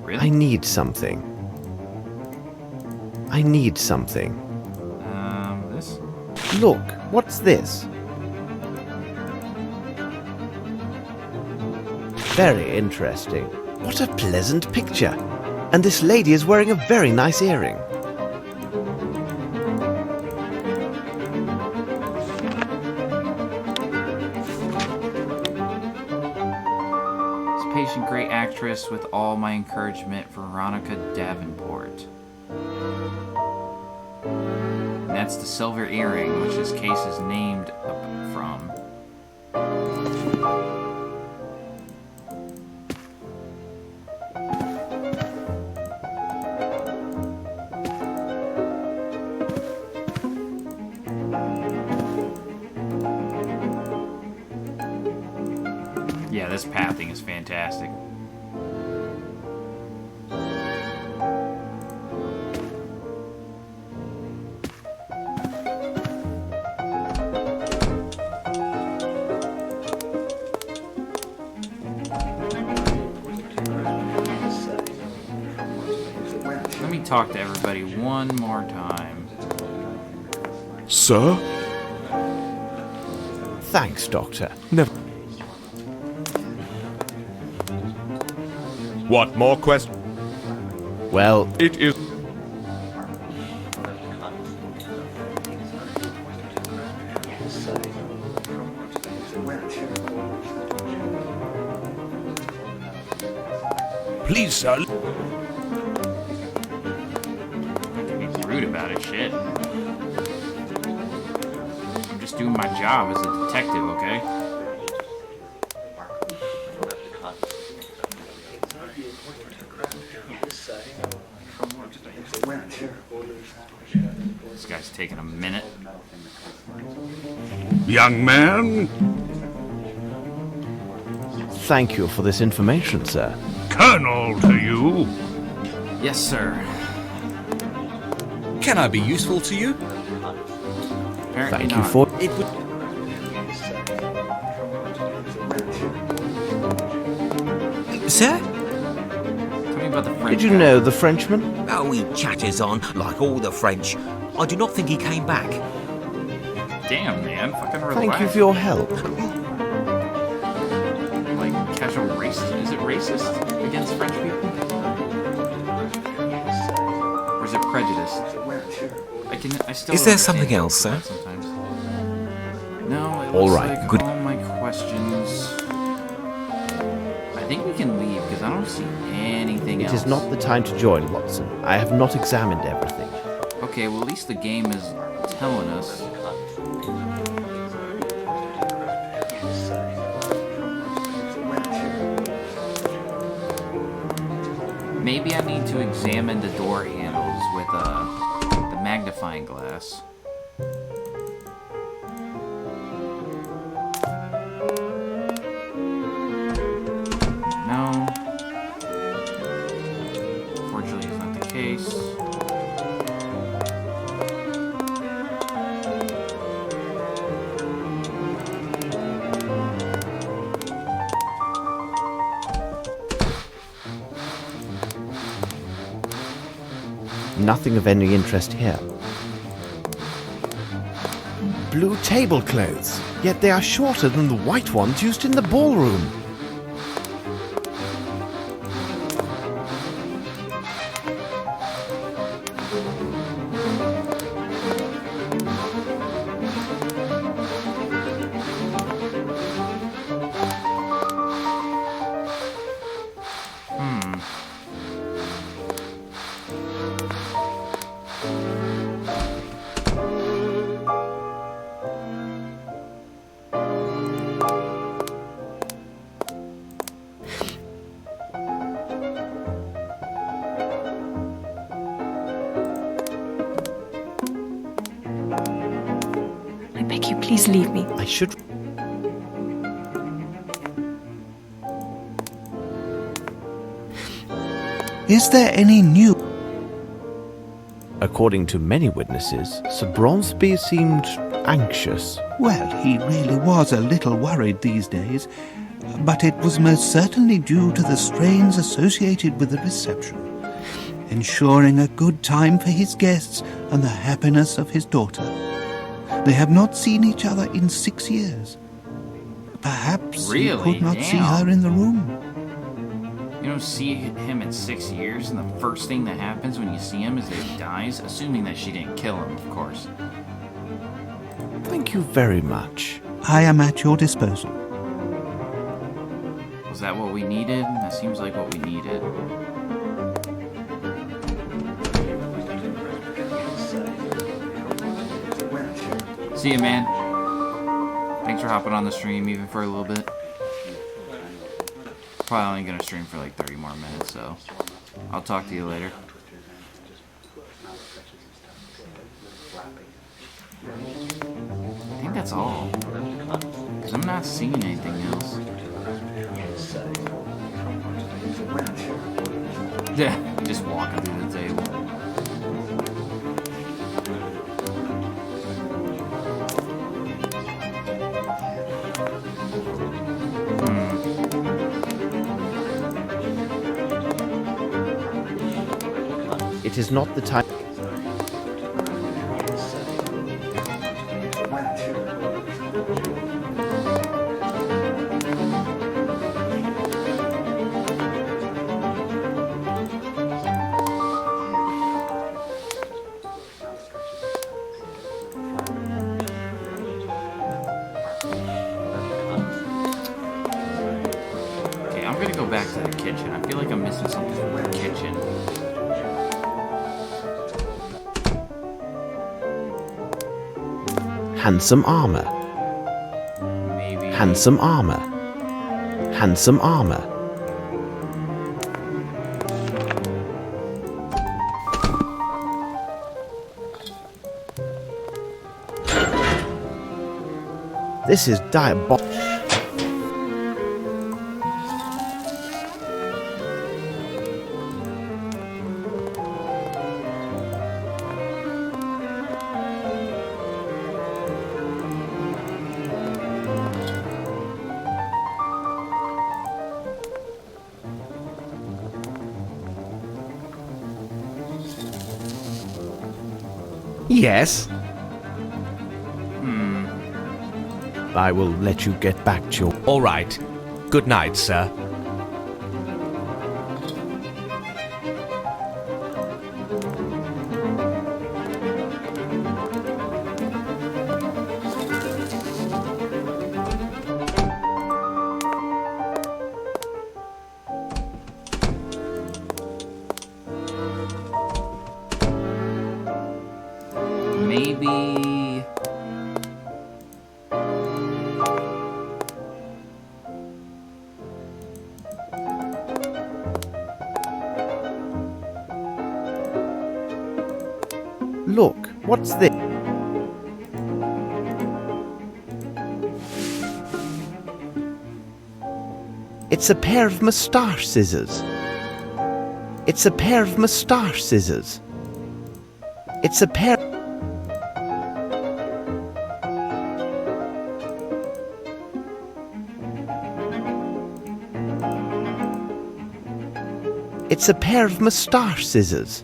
Really? I need something. I need something. This? Look, what's this? Very interesting. What a pleasant picture. And this lady is wearing a very nice earring. This patient, great actress, with all my encouragement, Veronica Davenport. And that's the silver earring, which this case is named from. Yeah, this pathing is fantastic. Let me talk to everybody one more time. Sir? Thanks, Doctor. Never. What more questions? Well, It is. Please, sir. He's rude about it, shit. I'm just doing my job as a detective, okay? This guy's taking a minute. Young man, thank you for this information, sir. Colonel to you. Yes, sir. Can I be useful to you? Apparently Thank you not. for... It would. Sir? about the French Did you guy? know the Frenchman? Oh, he chatters on like all the French. I do not think he came back. Damn, man. Fucking relax. Thank you for your help. Like, casual racist. Is it racist against French people? Or is it prejudiced? I still Is don't there understand something people else, sir? sometimes. No, it All looks right, like good. all my questions. I think we can leave because I don't see anything It else. is not the time to join, Watson. I have not examined everything. Okay, well at least the game is telling us. Maybe I need to examine the door handles with the magnifying glass. No. Fortunately, it's not the case. Nothing of any interest here. Blue tablecloths, yet they are shorter than the white ones used in the ballroom. I beg you, please leave me. I should... Is there any new... According to many witnesses, Sir Bromsby seemed anxious. Well, he really was a little worried these days, but it was most certainly due to the strains associated with the reception, ensuring a good time for his guests and the happiness of his daughter. They have not seen each other in 6 years. Perhaps he Really? could not see Damn. her in the room. You don't see him in 6 years, and the first thing that happens when you see him is that he dies, assuming that she didn't kill him, of course. Thank you very much. I am at your disposal. Was that what we needed? That seems like what we needed. See you, man. Thanks for hopping on the stream, even for a little bit. Probably only gonna stream for like 30 more minutes, so I'll talk to you later. I think that's all. Because I'm not seeing anything else. Yeah, just walking through the table. It is not the time... Okay, I'm gonna go back to the kitchen. I feel like I'm missing something from the kitchen. Handsome armor. Maybe. Handsome armor. Handsome armor. This is diabolical. Yes? I will let you get back to your... All right. Good night, sir. Maybe... Look, what's this? It's a pair of moustache scissors. It's a pair of moustache scissors. It's a pair... It's a pair of moustache scissors.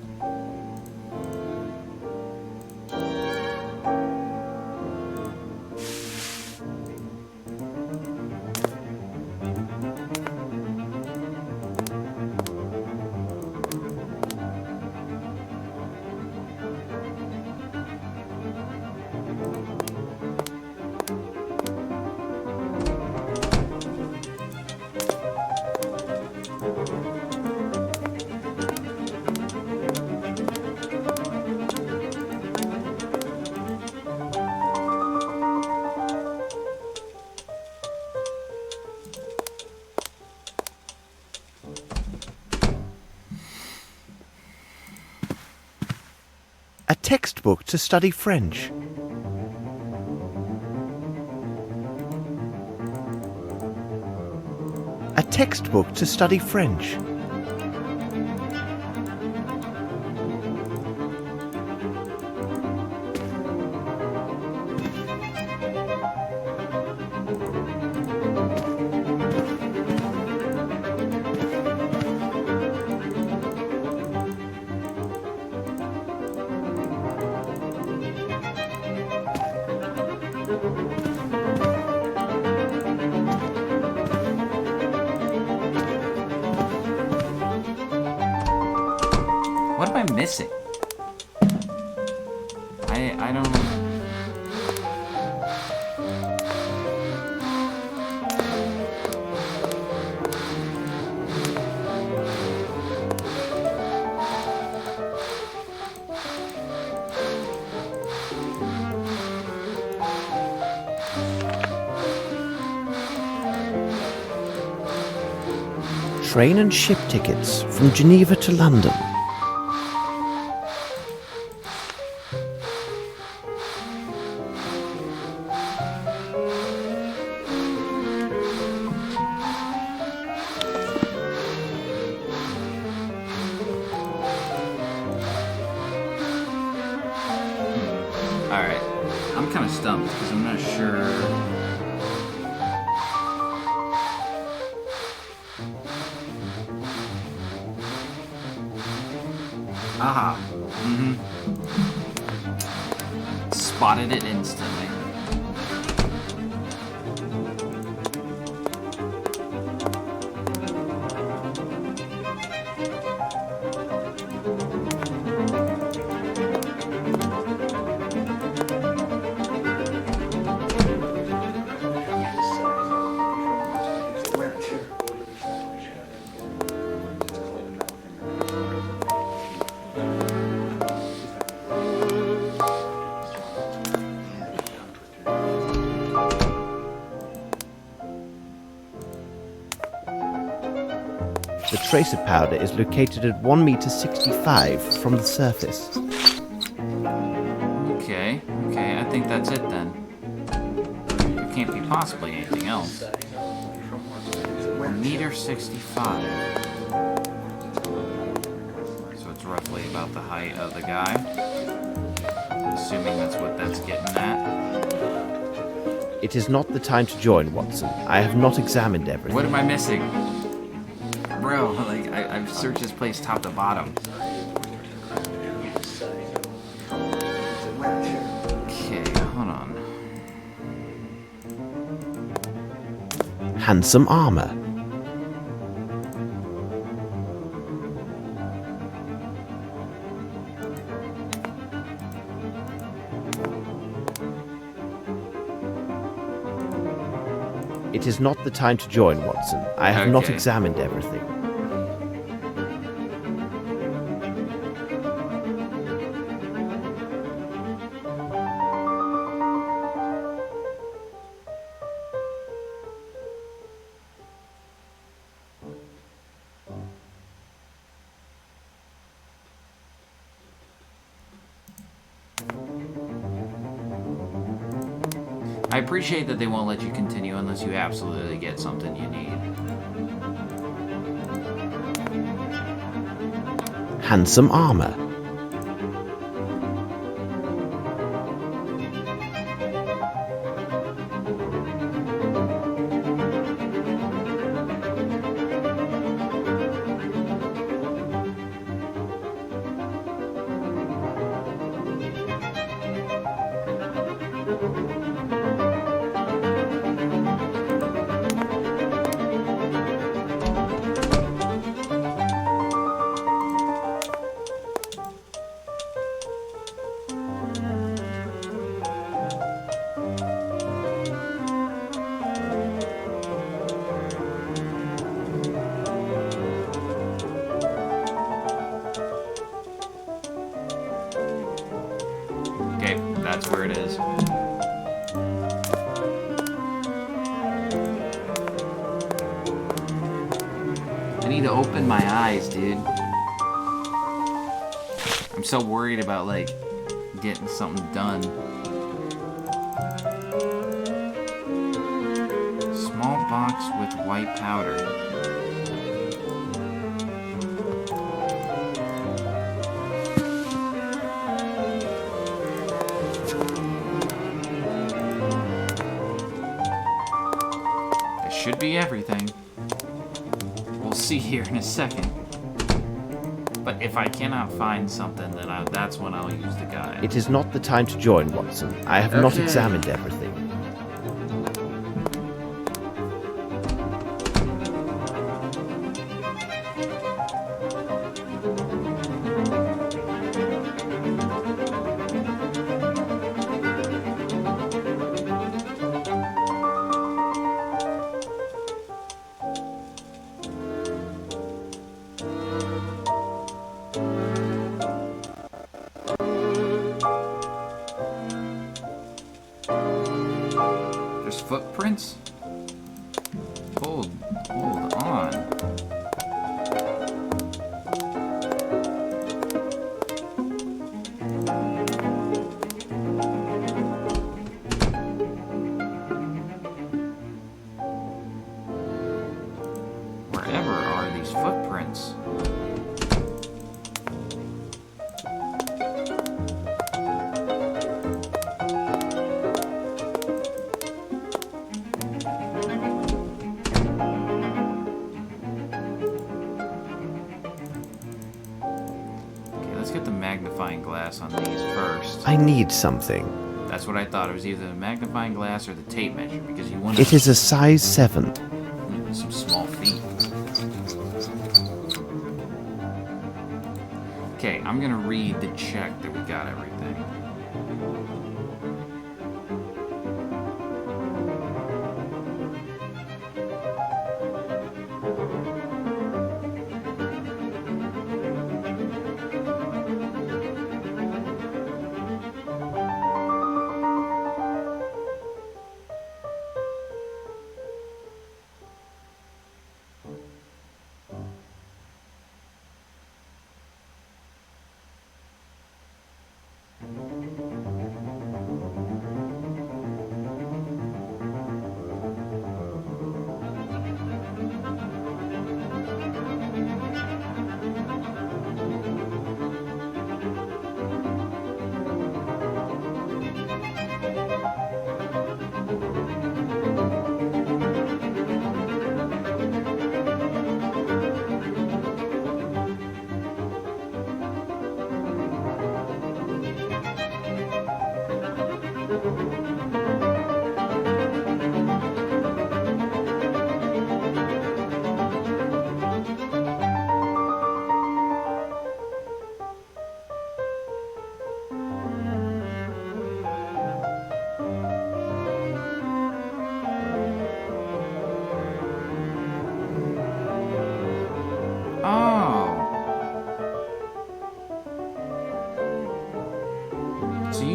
A textbook to study French. A textbook to study French. What am I missing? I don't... Train and ship tickets from Geneva to London. Alright. I'm kind of stumped because I'm not sure... Aha. Spotted it instantly. The tracer powder is located at 1 meter 65 from the surface. Okay, I think that's it then. There can't be possibly anything else. 1 meter 65. So it's roughly about the height of the guy. Assuming that's what that's getting at. It is not the time to join, Watson. I have not examined everything. What am I missing? Bro, like, I've searched this place top to bottom. hold on. Handsome armor. It is not the time to join, Watson. I have not Okay. examined everything. I appreciate that they won't let you continue unless you absolutely get something you need. Handsome armor. Okay, that's where it is. I need to open my eyes, dude. I'm so worried about, like, getting something done. Small box with white powder. That should be everything. We'll see here in a second. But if I cannot find something, then that's when I'll use the guide. It is not the time to join, Watson. I have not Okay. examined everything. There's footprints? Hold on. Wherever are these footprints? Okay, let's get the magnifying glass on these first. I need something. That's what I thought. It was either the magnifying glass or the tape measure, because you want to... It is a size 7. Some small feet. Okay, I'm gonna read the check that we got everything.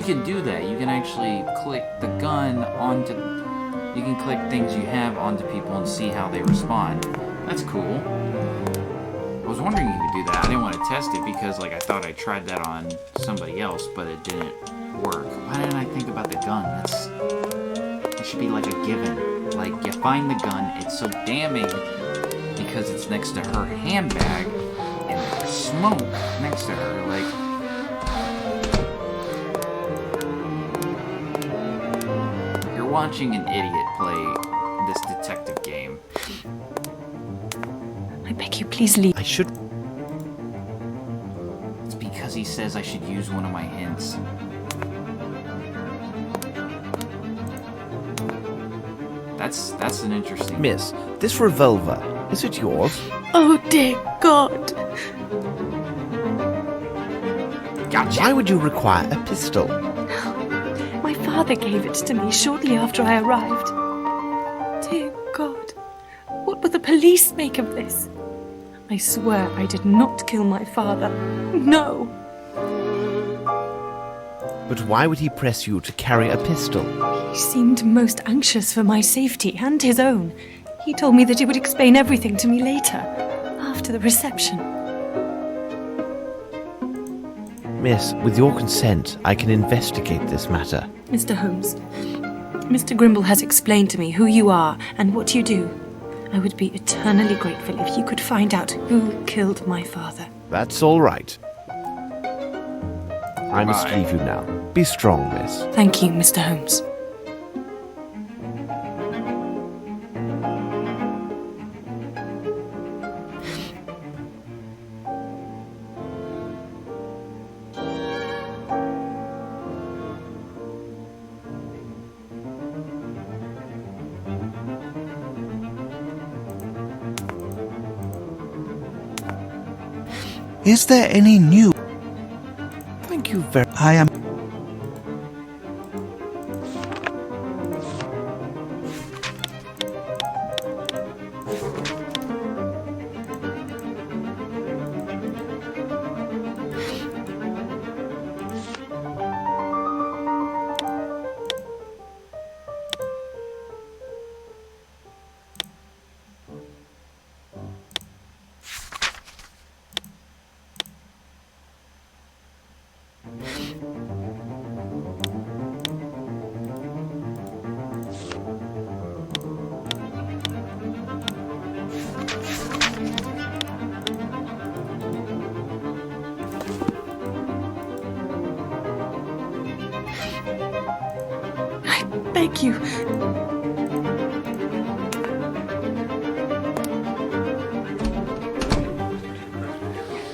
can do that. You can actually click the gun onto... You can click things you have onto people and see how they respond. That's cool. I was wondering if you could do that. I didn't want to test it because, like, I thought I tried that on somebody else, but it didn't work. Why didn't I think about the gun? It should be like a given. Like, you find the gun, it's so damning because it's next to her handbag and there's smoke next to her. Like, you're watching an idiot play this detective game. I beg you, please leave. I should... It's because he says I should use one of my hints. That's an interesting... Miss, this revolver, is it yours? Oh, dear God. Gotcha. Why would you require a pistol? My father gave it to me shortly after I arrived. Dear God, what will the police make of this? I swear I did not kill my father. No. But why would he press you to carry a pistol? He seemed most anxious for my safety and his own. He told me that he would explain everything to me later, after the reception. Miss, with your consent, I can investigate this matter. Mr. Holmes, Mr. Grimble has explained to me who you are and what you do. I would be eternally grateful if you could find out who killed my father. That's all right. I must leave you now. Be strong, miss. Thank you, Mr. Holmes. Is there any new... Thank you very... I am... Thank you.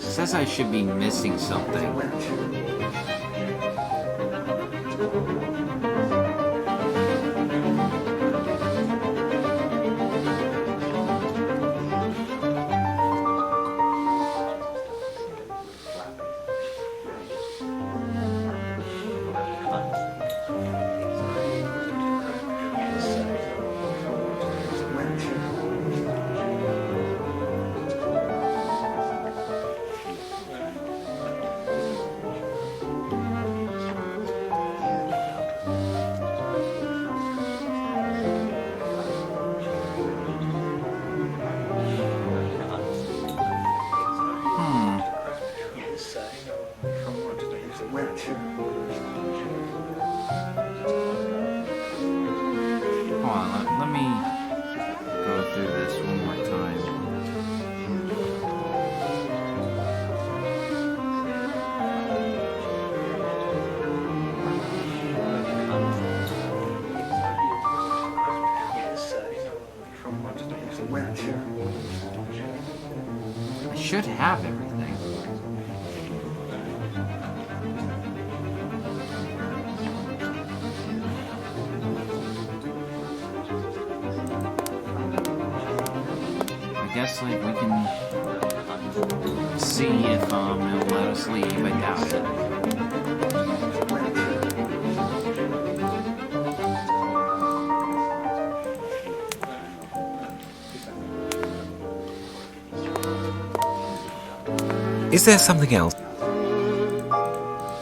Says I should be missing something. Hold on, let me go through this one more time. I should have everything. I guess like we can see if it'll let us leave. I doubt it. Is there something else?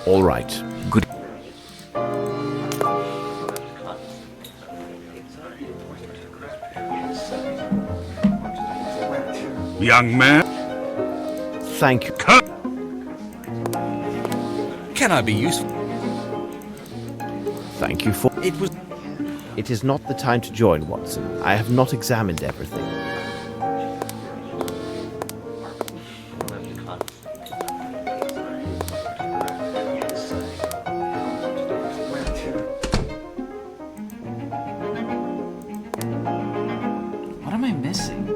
All right. Good. Young man. Thank you. Can I be useful? Thank you for... It was... It is not the time to join, Watson. I have not examined everything. What am I missing?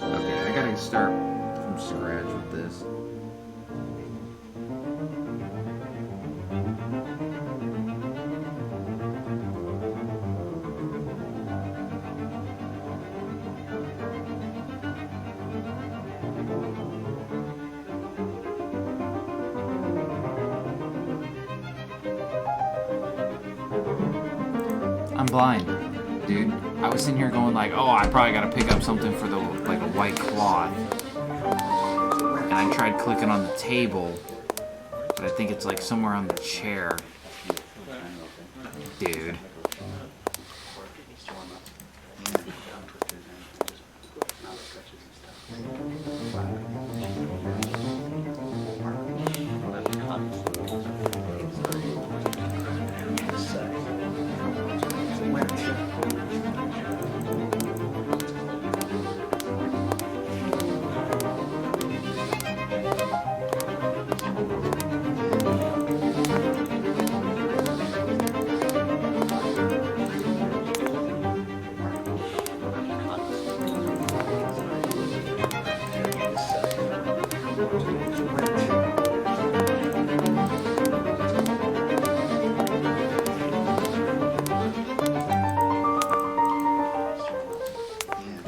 Okay, I gotta start from scratch with this. I'm blind, dude. I was sitting here going like, oh, I probably gotta pick up something for the, like a white cloth. And I tried clicking on the table, but I think it's like somewhere on the chair. Dude.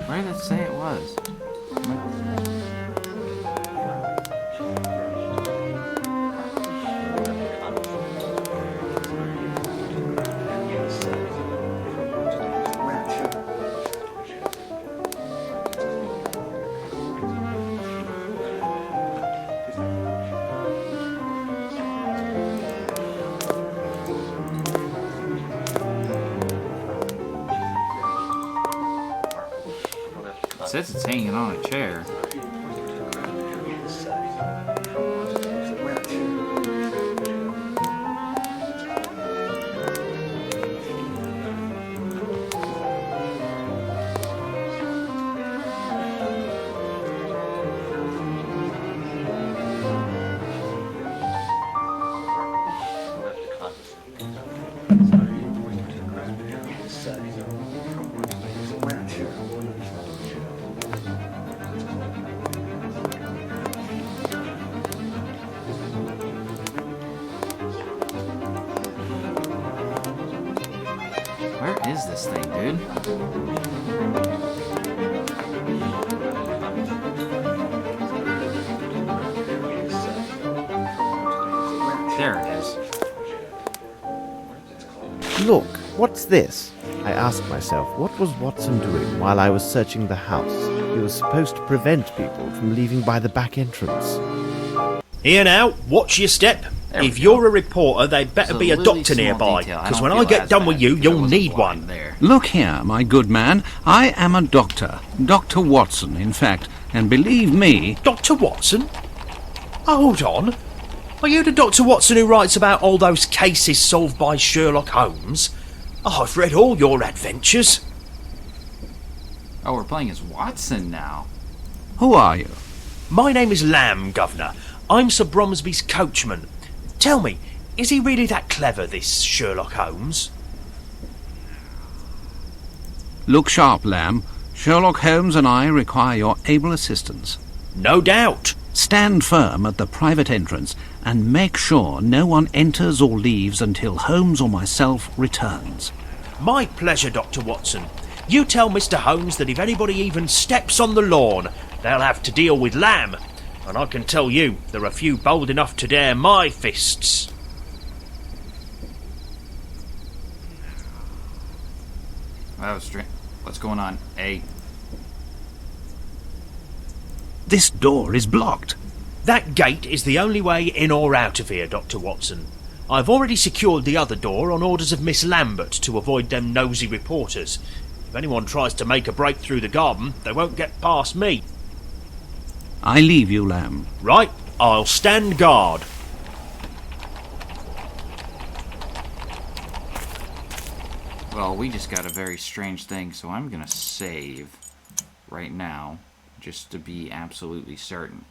Where did it say it was? It says it's hanging on a chair. Where is this thing, dude? There it is. Look, what's this? I asked myself, what was Watson doing while I was searching the house? He was supposed to prevent people from leaving by the back entrance. Here now, watch your step. If you're a reporter, they'd better be a doctor nearby, because when I get done with you, you'll need one. Look here, my good man. I am a doctor. Dr. Watson, in fact. And believe me... Dr. Watson? Hold on. Are you the Dr. Watson who writes about all those cases solved by Sherlock Holmes? I've read all your adventures. Oh, we're playing as Watson now. Who are you? My name is Lamb, Governor. I'm Sir Bromsby's coachman. Tell me, is he really that clever, this Sherlock Holmes? Look sharp, Lamb. Sherlock Holmes and I require your able assistance. No doubt. Stand firm at the private entrance and make sure no one enters or leaves until Holmes or myself returns. My pleasure, Dr. Watson. You tell Mr. Holmes that if anybody even steps on the lawn, they'll have to deal with Lamb. And I can tell you, there are few bold enough to dare my fists. That was strange. What's going on? Hey. This door is blocked. That gate is the only way in or out of here, Dr. Watson. I've already secured the other door on orders of Miss Lambert to avoid them nosy reporters. If anyone tries to make a break through the garden, they won't get past me. I leave you, Lamb. Right, I'll stand guard. Well, we just got a very strange thing, so I'm gonna save right now, just to be absolutely certain.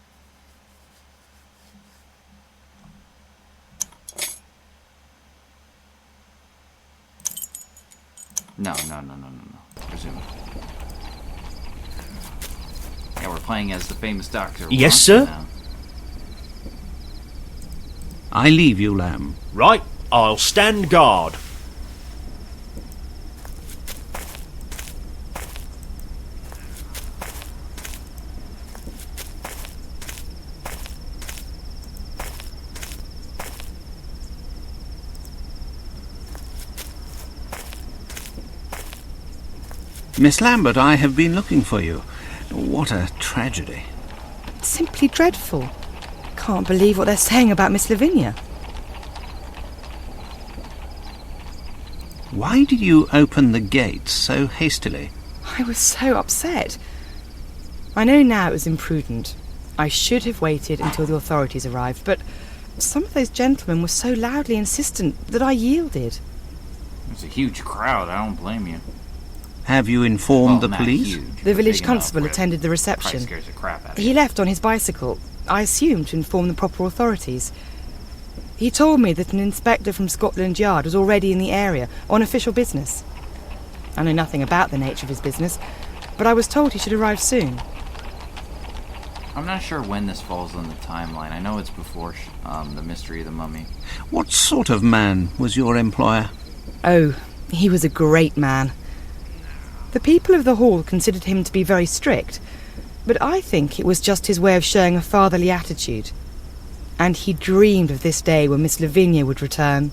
No. Resume. Yeah, we're playing as the famous Doctor. Yes, sir? Now. I leave you, Lamb. Right, I'll stand guard. Miss Lambert, I have been looking for you. What a tragedy. Simply dreadful. Can't believe what they're saying about Miss Lavinia. Why did you open the gate so hastily? I was so upset. I know now it was imprudent. I should have waited until the authorities arrived, but some of those gentlemen were so loudly insistent that I yielded. It's a huge crowd, I don't blame you. Have you informed the Not police? huge, The but village big enough constable where attended the it reception. probably scares the crap out of He you. left on his bicycle, I assume to inform the proper authorities. He told me that an inspector from Scotland Yard was already in the area on official business. I know nothing about the nature of his business, but I was told he should arrive soon. I'm not sure when this falls on the timeline. I know it's before the mystery of the mummy. What sort of man was your employer? Oh, he was a great man. The people of the hall considered him to be very strict, but I think it was just his way of showing a fatherly attitude. And he dreamed of this day when Miss Lavinia would return.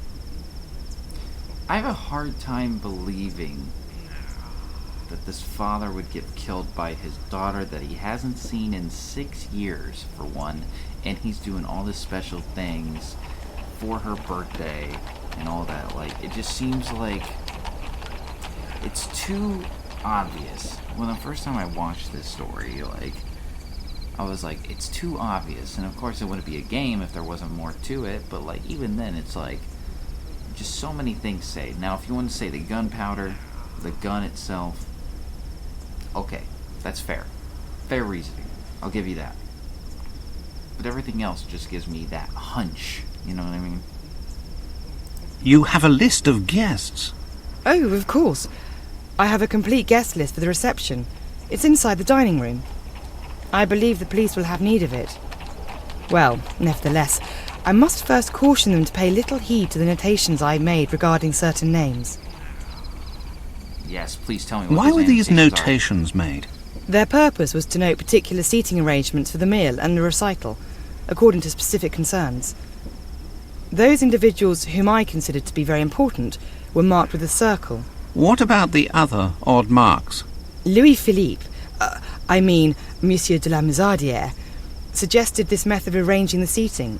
I have a hard time believing that this father would get killed by his daughter that he hasn't seen in 6 years, for one, and he's doing all these special things for her birthday and all that. Like, it just seems like it's too obvious. Well, the first time I watched this story, I was like, it's too obvious. And of course it wouldn't be a game if there wasn't more to it, but even then it's just so many things say. Now, if you want to say the gunpowder, the gun itself, okay, that's fair. Fair reasoning. I'll give you that. But everything else just gives me that hunch, you know what I mean? You have a list of guests. Oh, of course. I have a complete guest list for the reception. It's inside the dining room. I believe the police will have need of it. Well, nevertheless, I must first caution them to pay little heed to the notations I made regarding certain names. Yes, please tell me what Why were these notations notations made? Their purpose was to note particular seating arrangements for the meal and the recital, according to specific concerns. Those individuals whom I considered to be very important were marked with a circle. What about the other odd marks? Louis-Philippe, Monsieur de la Mazardière, suggested this method of arranging the seating.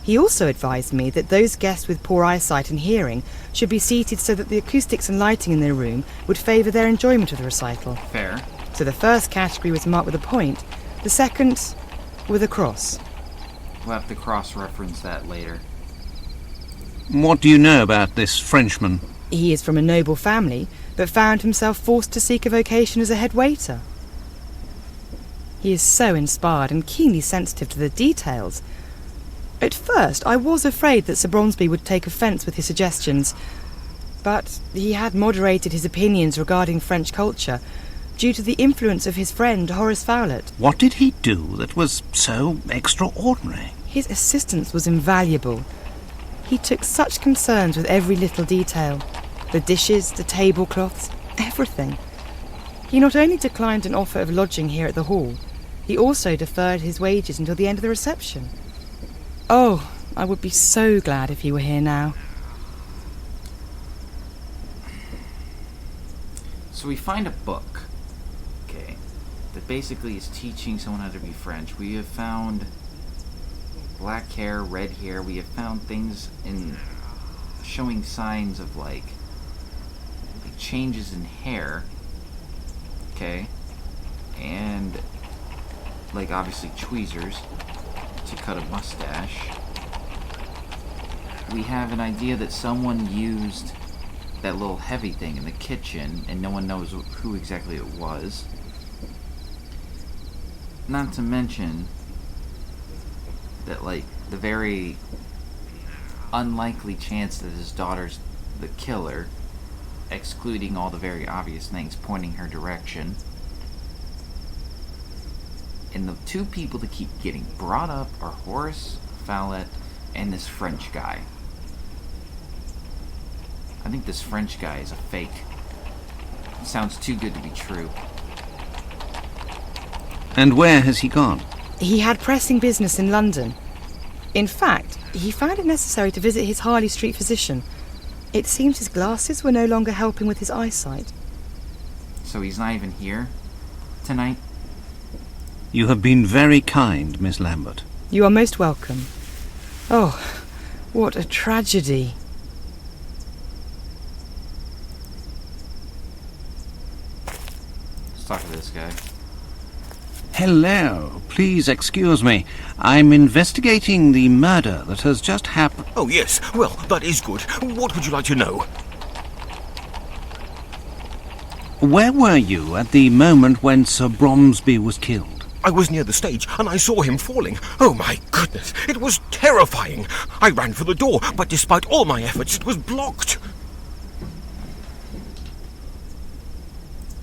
He also advised me that those guests with poor eyesight and hearing should be seated so that the acoustics and lighting in their room would favour their enjoyment of the recital. Fair. So the first category was marked with a point, the second with a cross. We'll have to cross-reference that later. What do you know about this Frenchman? He is from a noble family, but found himself forced to seek a vocation as a head waiter. He is so inspired and keenly sensitive to the details. At first, I was afraid that Sir Bromsby would take offence with his suggestions, but he had moderated his opinions regarding French culture due to the influence of his friend Horace Fowlett. What did he do that was so extraordinary? His assistance was invaluable. He took such concerns with every little detail. The dishes, the tablecloths, everything. He not only declined an offer of lodging here at the hall, he also deferred his wages until the end of the reception. Oh, I would be so glad if he were here now. So we find a book, okay, that basically is teaching someone how to be French. We have found black hair, red hair. We have found things showing signs of like changes in hair. Okay. And like obviously tweezers to cut a mustache. We have an idea that someone used that little heavy thing in the kitchen and no one knows who exactly it was. Not to mention that, like, the very unlikely chance that his daughter's the killer, excluding all the very obvious things pointing her direction. And the two people that keep getting brought up are Horace Fowlett and this French guy. I think this French guy is a fake. It sounds too good to be true. And where has he gone? He had pressing business in London. In fact, he found it necessary to visit his Harley Street physician. It seems his glasses were no longer helping with his eyesight. So he's not even here tonight? You have been very kind, Miss Lambert. You are most welcome. Oh, what a tragedy. Let's talk to this guy. Hello. Please excuse me. I'm investigating the murder that has just happened. Oh, yes. Well, that is good. What would you like to know? Where were you at the moment when Sir Bromsby was killed? I was near the stage, and I saw him falling. Oh, my goodness. It was terrifying. I ran for the door, but despite all my efforts, it was blocked.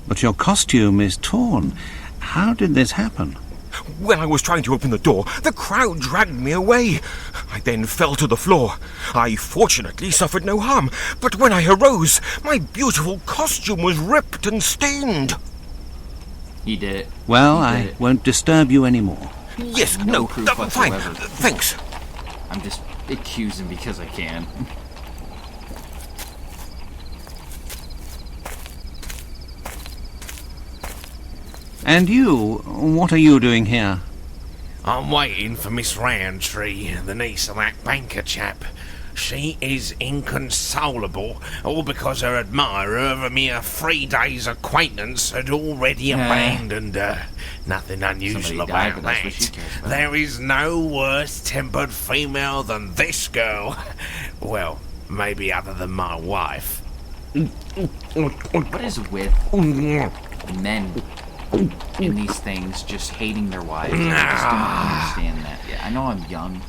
But your costume is torn. How did this happen? When I was trying to open the door, the crowd dragged me away. I then fell to the floor. I fortunately suffered no harm, but when I arose, my beautiful costume was ripped and stained. He did it. Well, He I did it. won't disturb you anymore. Yes, No no, proof fine. whatsoever. Thanks. I'm just accusing because I can. And you, what are you doing here? I'm waiting for Miss Roundtree, the niece of that banker chap. She is inconsolable, all because her admirer of a mere 3 days' acquaintance had already abandoned her. Nothing unusual Somebody died, about but that's what she that. cares about. There is no worse-tempered female than this girl. Well, maybe other than my wife. What is with men in these things just hating their wives? I just don't understand that. Yeah, I know I'm young,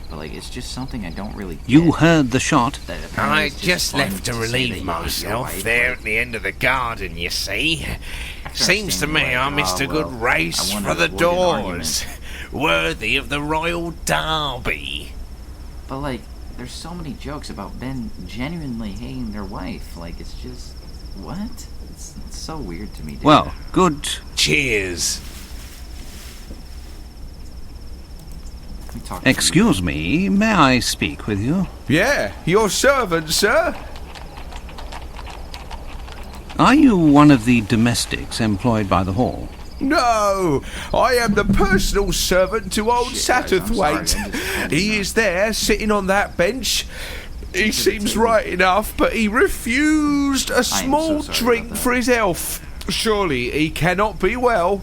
but like it's just something I don't really get. You heard the shot. That apparently I it's just fun left to say that relieve you hate your myself wife, there like, at the end of the garden, you see. after Seems to seeing me like, I missed a good well, race I wonder for the if we'll get an doors. argument. Worthy of the Royal Derby. But like, there's so many jokes about men genuinely hating their wife. Like, it's just what? It's so weird to me. Dude. Well, good. Cheers. Let me talk to Excuse me, may I speak with you? Yeah, your servant, sir. Are you one of the domestics employed by the hall? No, I am the personal servant to old Shit, guys, I'm sorry, I'm Satterthwaite. just- He is there, sitting on that bench. He seems right enough, but he refused a small so sorry drink about that. for his health. Surely he cannot be well.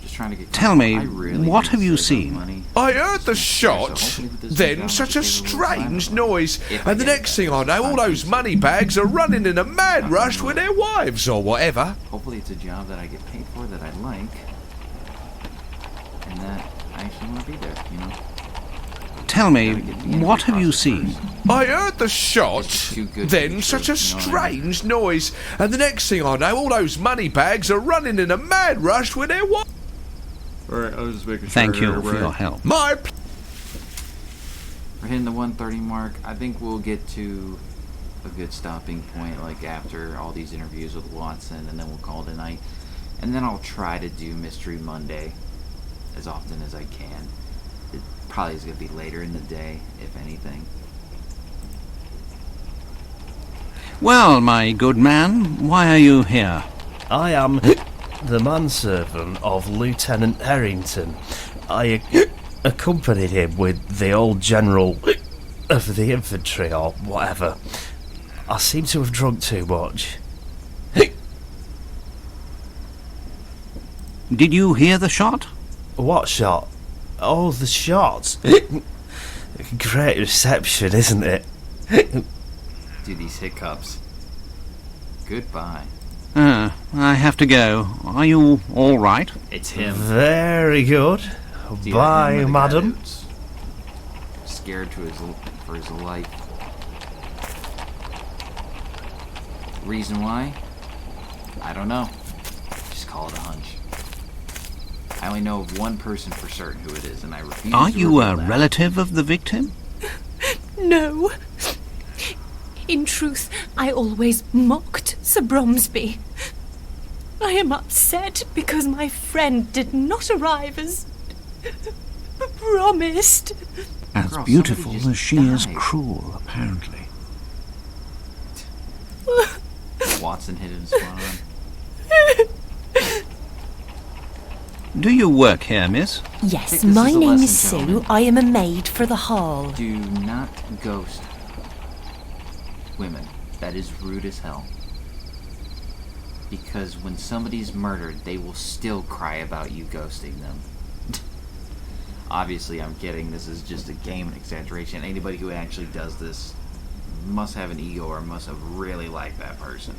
Just trying to get. Tell me, I really what need have to you save up seen? money. I heard the shot, hopefully with this then job, such I'll a be able to strange survive. noise, If I and the get it next back, thing I know, all fine. those money bags are running in a mad rush with their wives or whatever. Hopefully, it's a job that I get paid for that I like, and that I actually want to be there. You know. Tell me, Gotta get the interview what have you process seen? first. I heard the shot, It's too good to be then such true, a you know what I mean? strange noise, and the next thing I know, all those money bags are running in a mad rush with their wives. Alright, I was just making Thank you for your help. My We're hitting the 1:30 mark. I think we'll get to a good stopping point, like after all these interviews with Watson, and then we'll call it a night. And then I'll try to do Mystery Monday as often as I can. It probably is going to be later in the day, if anything. Well, my good man, why are you here? I am the manservant of Lieutenant Harrington. I accompanied him with the old general of the infantry or whatever. I seem to have drunk too much. Did you hear the shot? What shot? Oh, the shot. Great reception, isn't it? Do these hiccups. Goodbye. I have to go. Are you all right? It's him. Very good. Bye, madam. Scared for his life. Reason why? I don't know. Just call it a hunch. I only know of one person for certain who it is, and I refuse Are to you a reveal that. relative of the victim? No. In truth, I always mocked Sir Bromsby. I am upset because my friend did not arrive as promised. As Girl, beautiful somebody as she just is died. cruel, apparently. Watson hit his spawn. Do you work here, miss? Yes, my name is Sue. I am a maid for the hall. Do not ghost women. That is rude as hell. Because when somebody's murdered, they will still cry about you ghosting them. Obviously, I'm kidding. This is just a game and exaggeration. Anybody who actually does this must have an ego or must have really liked that person.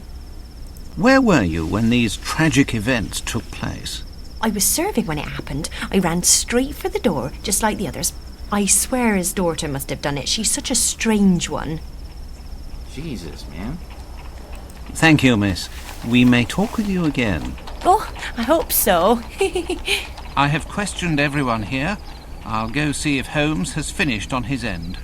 Where were you when these tragic events took place? I was serving when it happened. I ran straight for the door, just like the others. I swear his daughter must have done it. She's such a strange one. Jesus, man. Thank you, miss. We may talk with you again. Oh, I hope so. I have questioned everyone here. I'll go see if Holmes has finished on his end.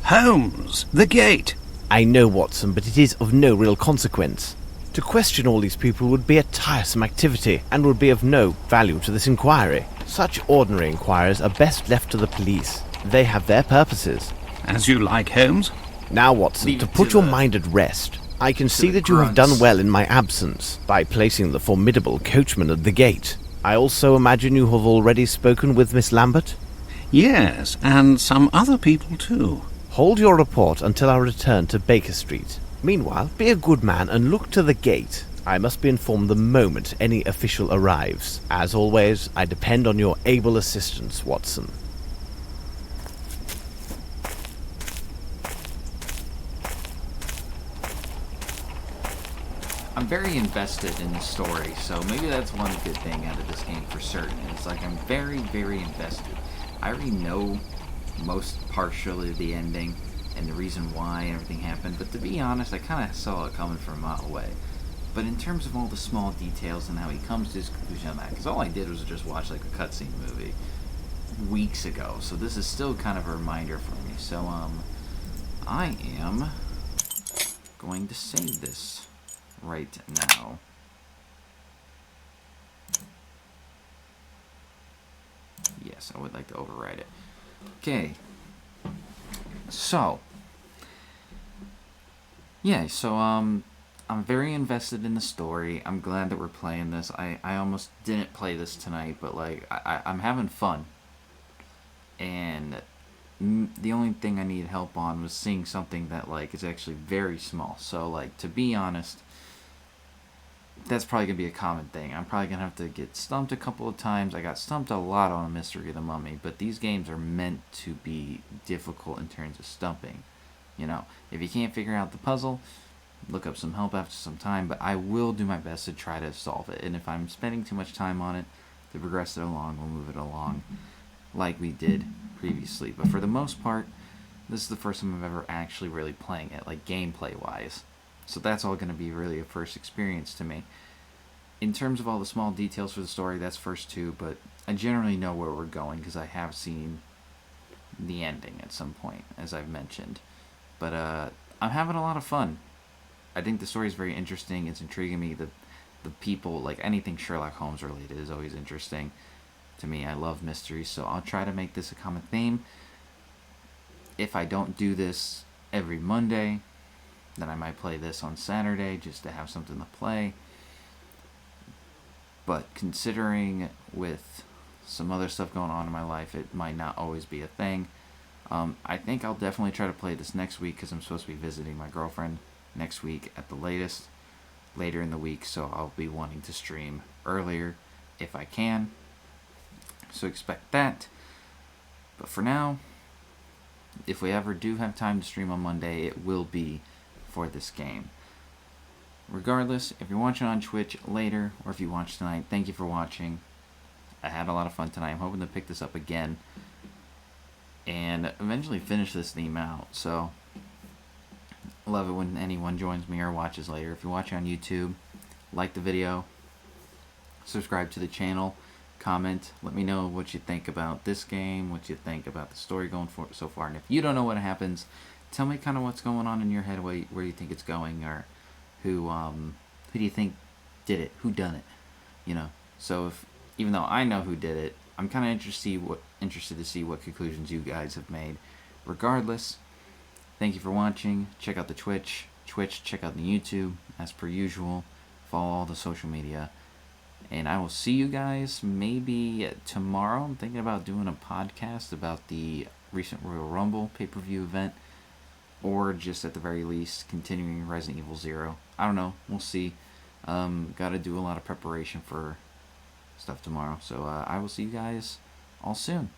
Holmes! The gate! I know, Watson, but it is of no real consequence. To question all these people would be a tiresome activity and would be of no value to this inquiry. Such ordinary inquiries are best left to the police. They have their purposes. As you like, Holmes. Now, Watson, Leave to it put to your the- mind at rest, I can see the that you have grunts. done well in my absence by placing the formidable coachman at the gate. I also imagine you have already spoken with Miss Lambert? Yes, and some other people too. Hold your report until I return to Baker Street. Meanwhile, be a good man and look to the gate. I must be informed the moment any official arrives. As always, I depend on your able assistance, Watson. I'm very invested in the story, so maybe that's one good thing out of this game for certain. It's like I'm very, very invested. I already know most partially the ending and the reason why everything happened, but to be honest, I kind of saw it coming from a mile away. But in terms of all the small details and how he comes to his conclusion on that, because all I did was just watch like a cutscene movie weeks ago, so this is still kind of a reminder for me. So, I am going to save this right now. Yes, I would like to override it. Okay. So, yeah, so, I'm very invested in the story. I'm glad that we're playing this. I almost didn't play this tonight, but, like, I'm having fun. And the only thing I need help on was seeing something that, like, is actually very small. So, like, to be honest, that's probably going to be a common thing. I'm probably going to have to get stumped a couple of times. I got stumped a lot on A Mystery of the Mummy, but these games are meant to be difficult in terms of stumping. You know, if you can't figure out the puzzle, look up some help after some time, but I will do my best to try to solve it. And if I'm spending too much time on it, to progress it along, we'll move it along like we did previously. But for the most part, this is the first time I've ever actually really playing it, like gameplay-wise. So that's all going to be really a first experience to me. In terms of all the small details for the story, that's first too, but I generally know where we're going because I have seen the ending at some point, as I've mentioned. But I'm having a lot of fun. I think the story is very interesting. It's intriguing me. The people, like anything Sherlock Holmes related, is always interesting to me. I love mysteries, so I'll try to make this a common theme. If I don't do this every Monday, then I might play this on Saturday just to have something to play. But considering with some other stuff going on in my life, it might not always be a thing. I think I'll definitely try to play this next week because I'm supposed to be visiting my girlfriend next week at the latest, later in the week, so I'll be wanting to stream earlier if I can. So expect that. But for now, if we ever do have time to stream on Monday, it will be for this game. Regardless, if you're watching on Twitch later, or if you watch tonight, thank you for watching. I had a lot of fun tonight. I'm hoping to pick this up again and eventually finish this theme out. So, I love it when anyone joins me or watches later. If you're watching on YouTube, like the video, subscribe to the channel, comment, let me know what you think about this game, what you think about the story going for so far. And if you don't know what happens, tell me kind of what's going on in your head, where you think it's going, or who do you think did it, who done it, you know. So if, even though I know who did it, I'm kind of interested to see what conclusions you guys have made. Regardless, thank you for watching. Check out the Twitch, check out the YouTube, as per usual. Follow all the social media. And I will see you guys maybe tomorrow. I'm thinking about doing a podcast about the recent Royal Rumble pay-per-view event, or just at the very least continuing Resident Evil 0. I don't know. We'll see. Got to do a lot of preparation for stuff tomorrow. So I will see you guys all soon.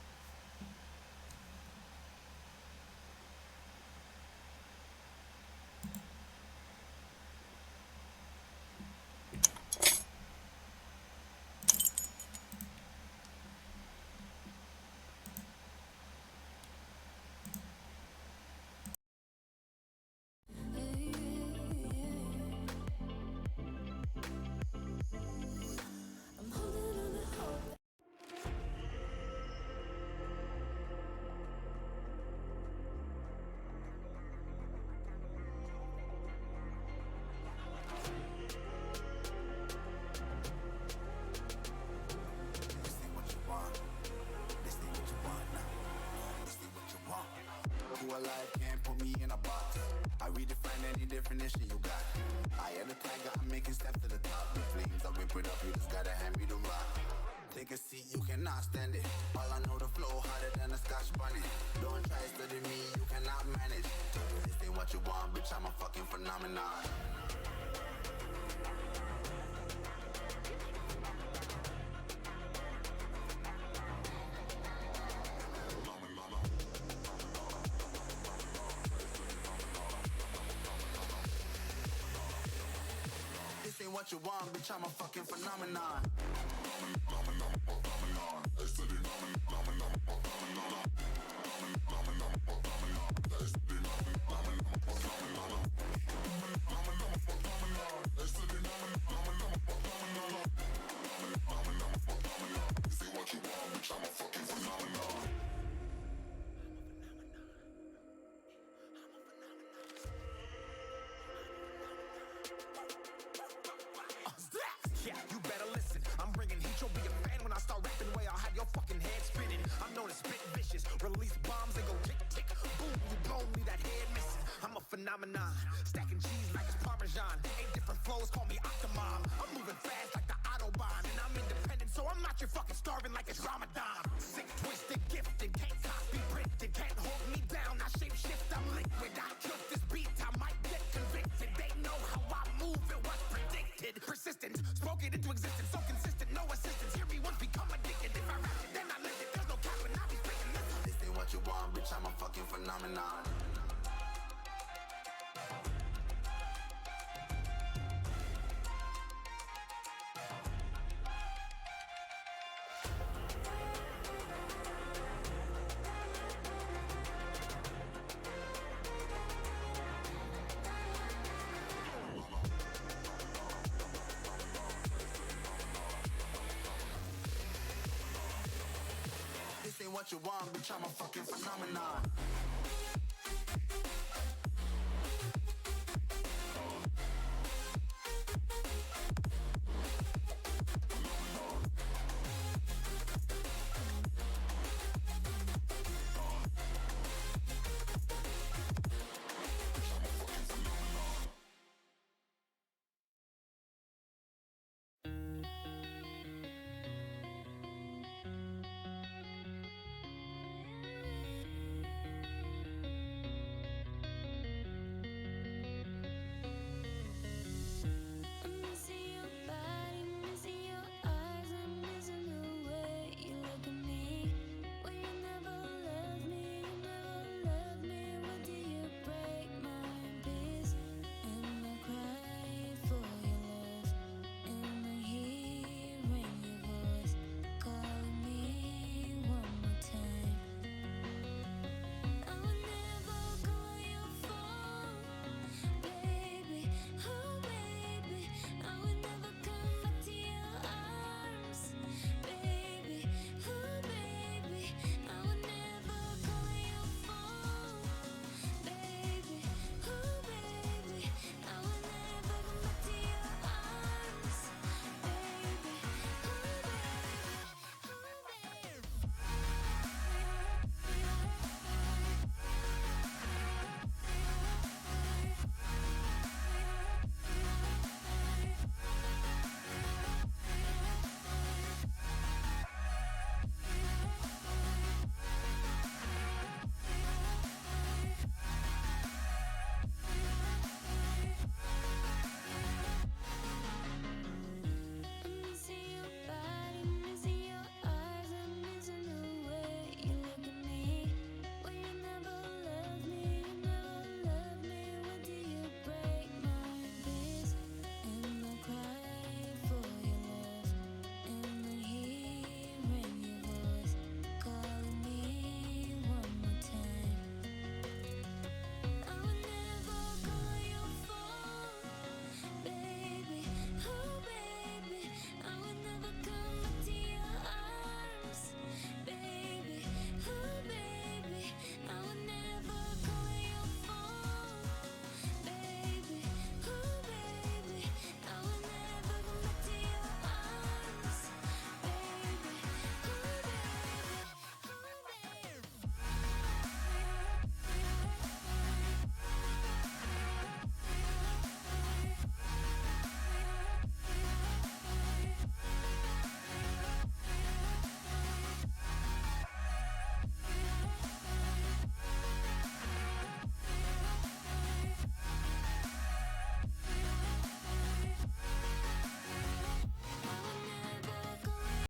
Life can't put me in a box. I redefine any definition you got. I am the tiger, I'm making steps to the top. The flames, I whip it up, you just gotta hand me the rock. Take a seat, you cannot stand it. All I know, the flow harder than a Scotch bonnet. Don't try study me, you cannot manage. This ain't what you want, bitch, I'm a fucking phenomenon. What you want, bitch, I'm a fucking phenomenon. Yeah, you better listen. I'm bringing heat, you'll be a fan when I start rapping. Way I'll have your fucking head spinning. I'm known as spit vicious. Release bombs and go tick tick. Boom, you blow me, that head missing. I'm a phenomenon. Stacking cheese like it's Parmesan. 8 different flows, call me Octomom. I'm moving fast like the Autobahn. And I'm independent, so I'm not your fucking starving like it's Ramadan. Sick, twisted, gifted. Can't copy, printed. Can't hold me down. I shape shift, I'm liquid. I killed this beat, I might get convicted. They know how I move, it was predicted. Persistent, spoke it into existence, so consistent, no assistance. Hear me once, become addicted. If I rap it, then I live it. There's no cap when I be speaking. This ain't what you want, bitch, I'm a fucking phenomenon. What you want, bitch, I'm a fucking phenomenon.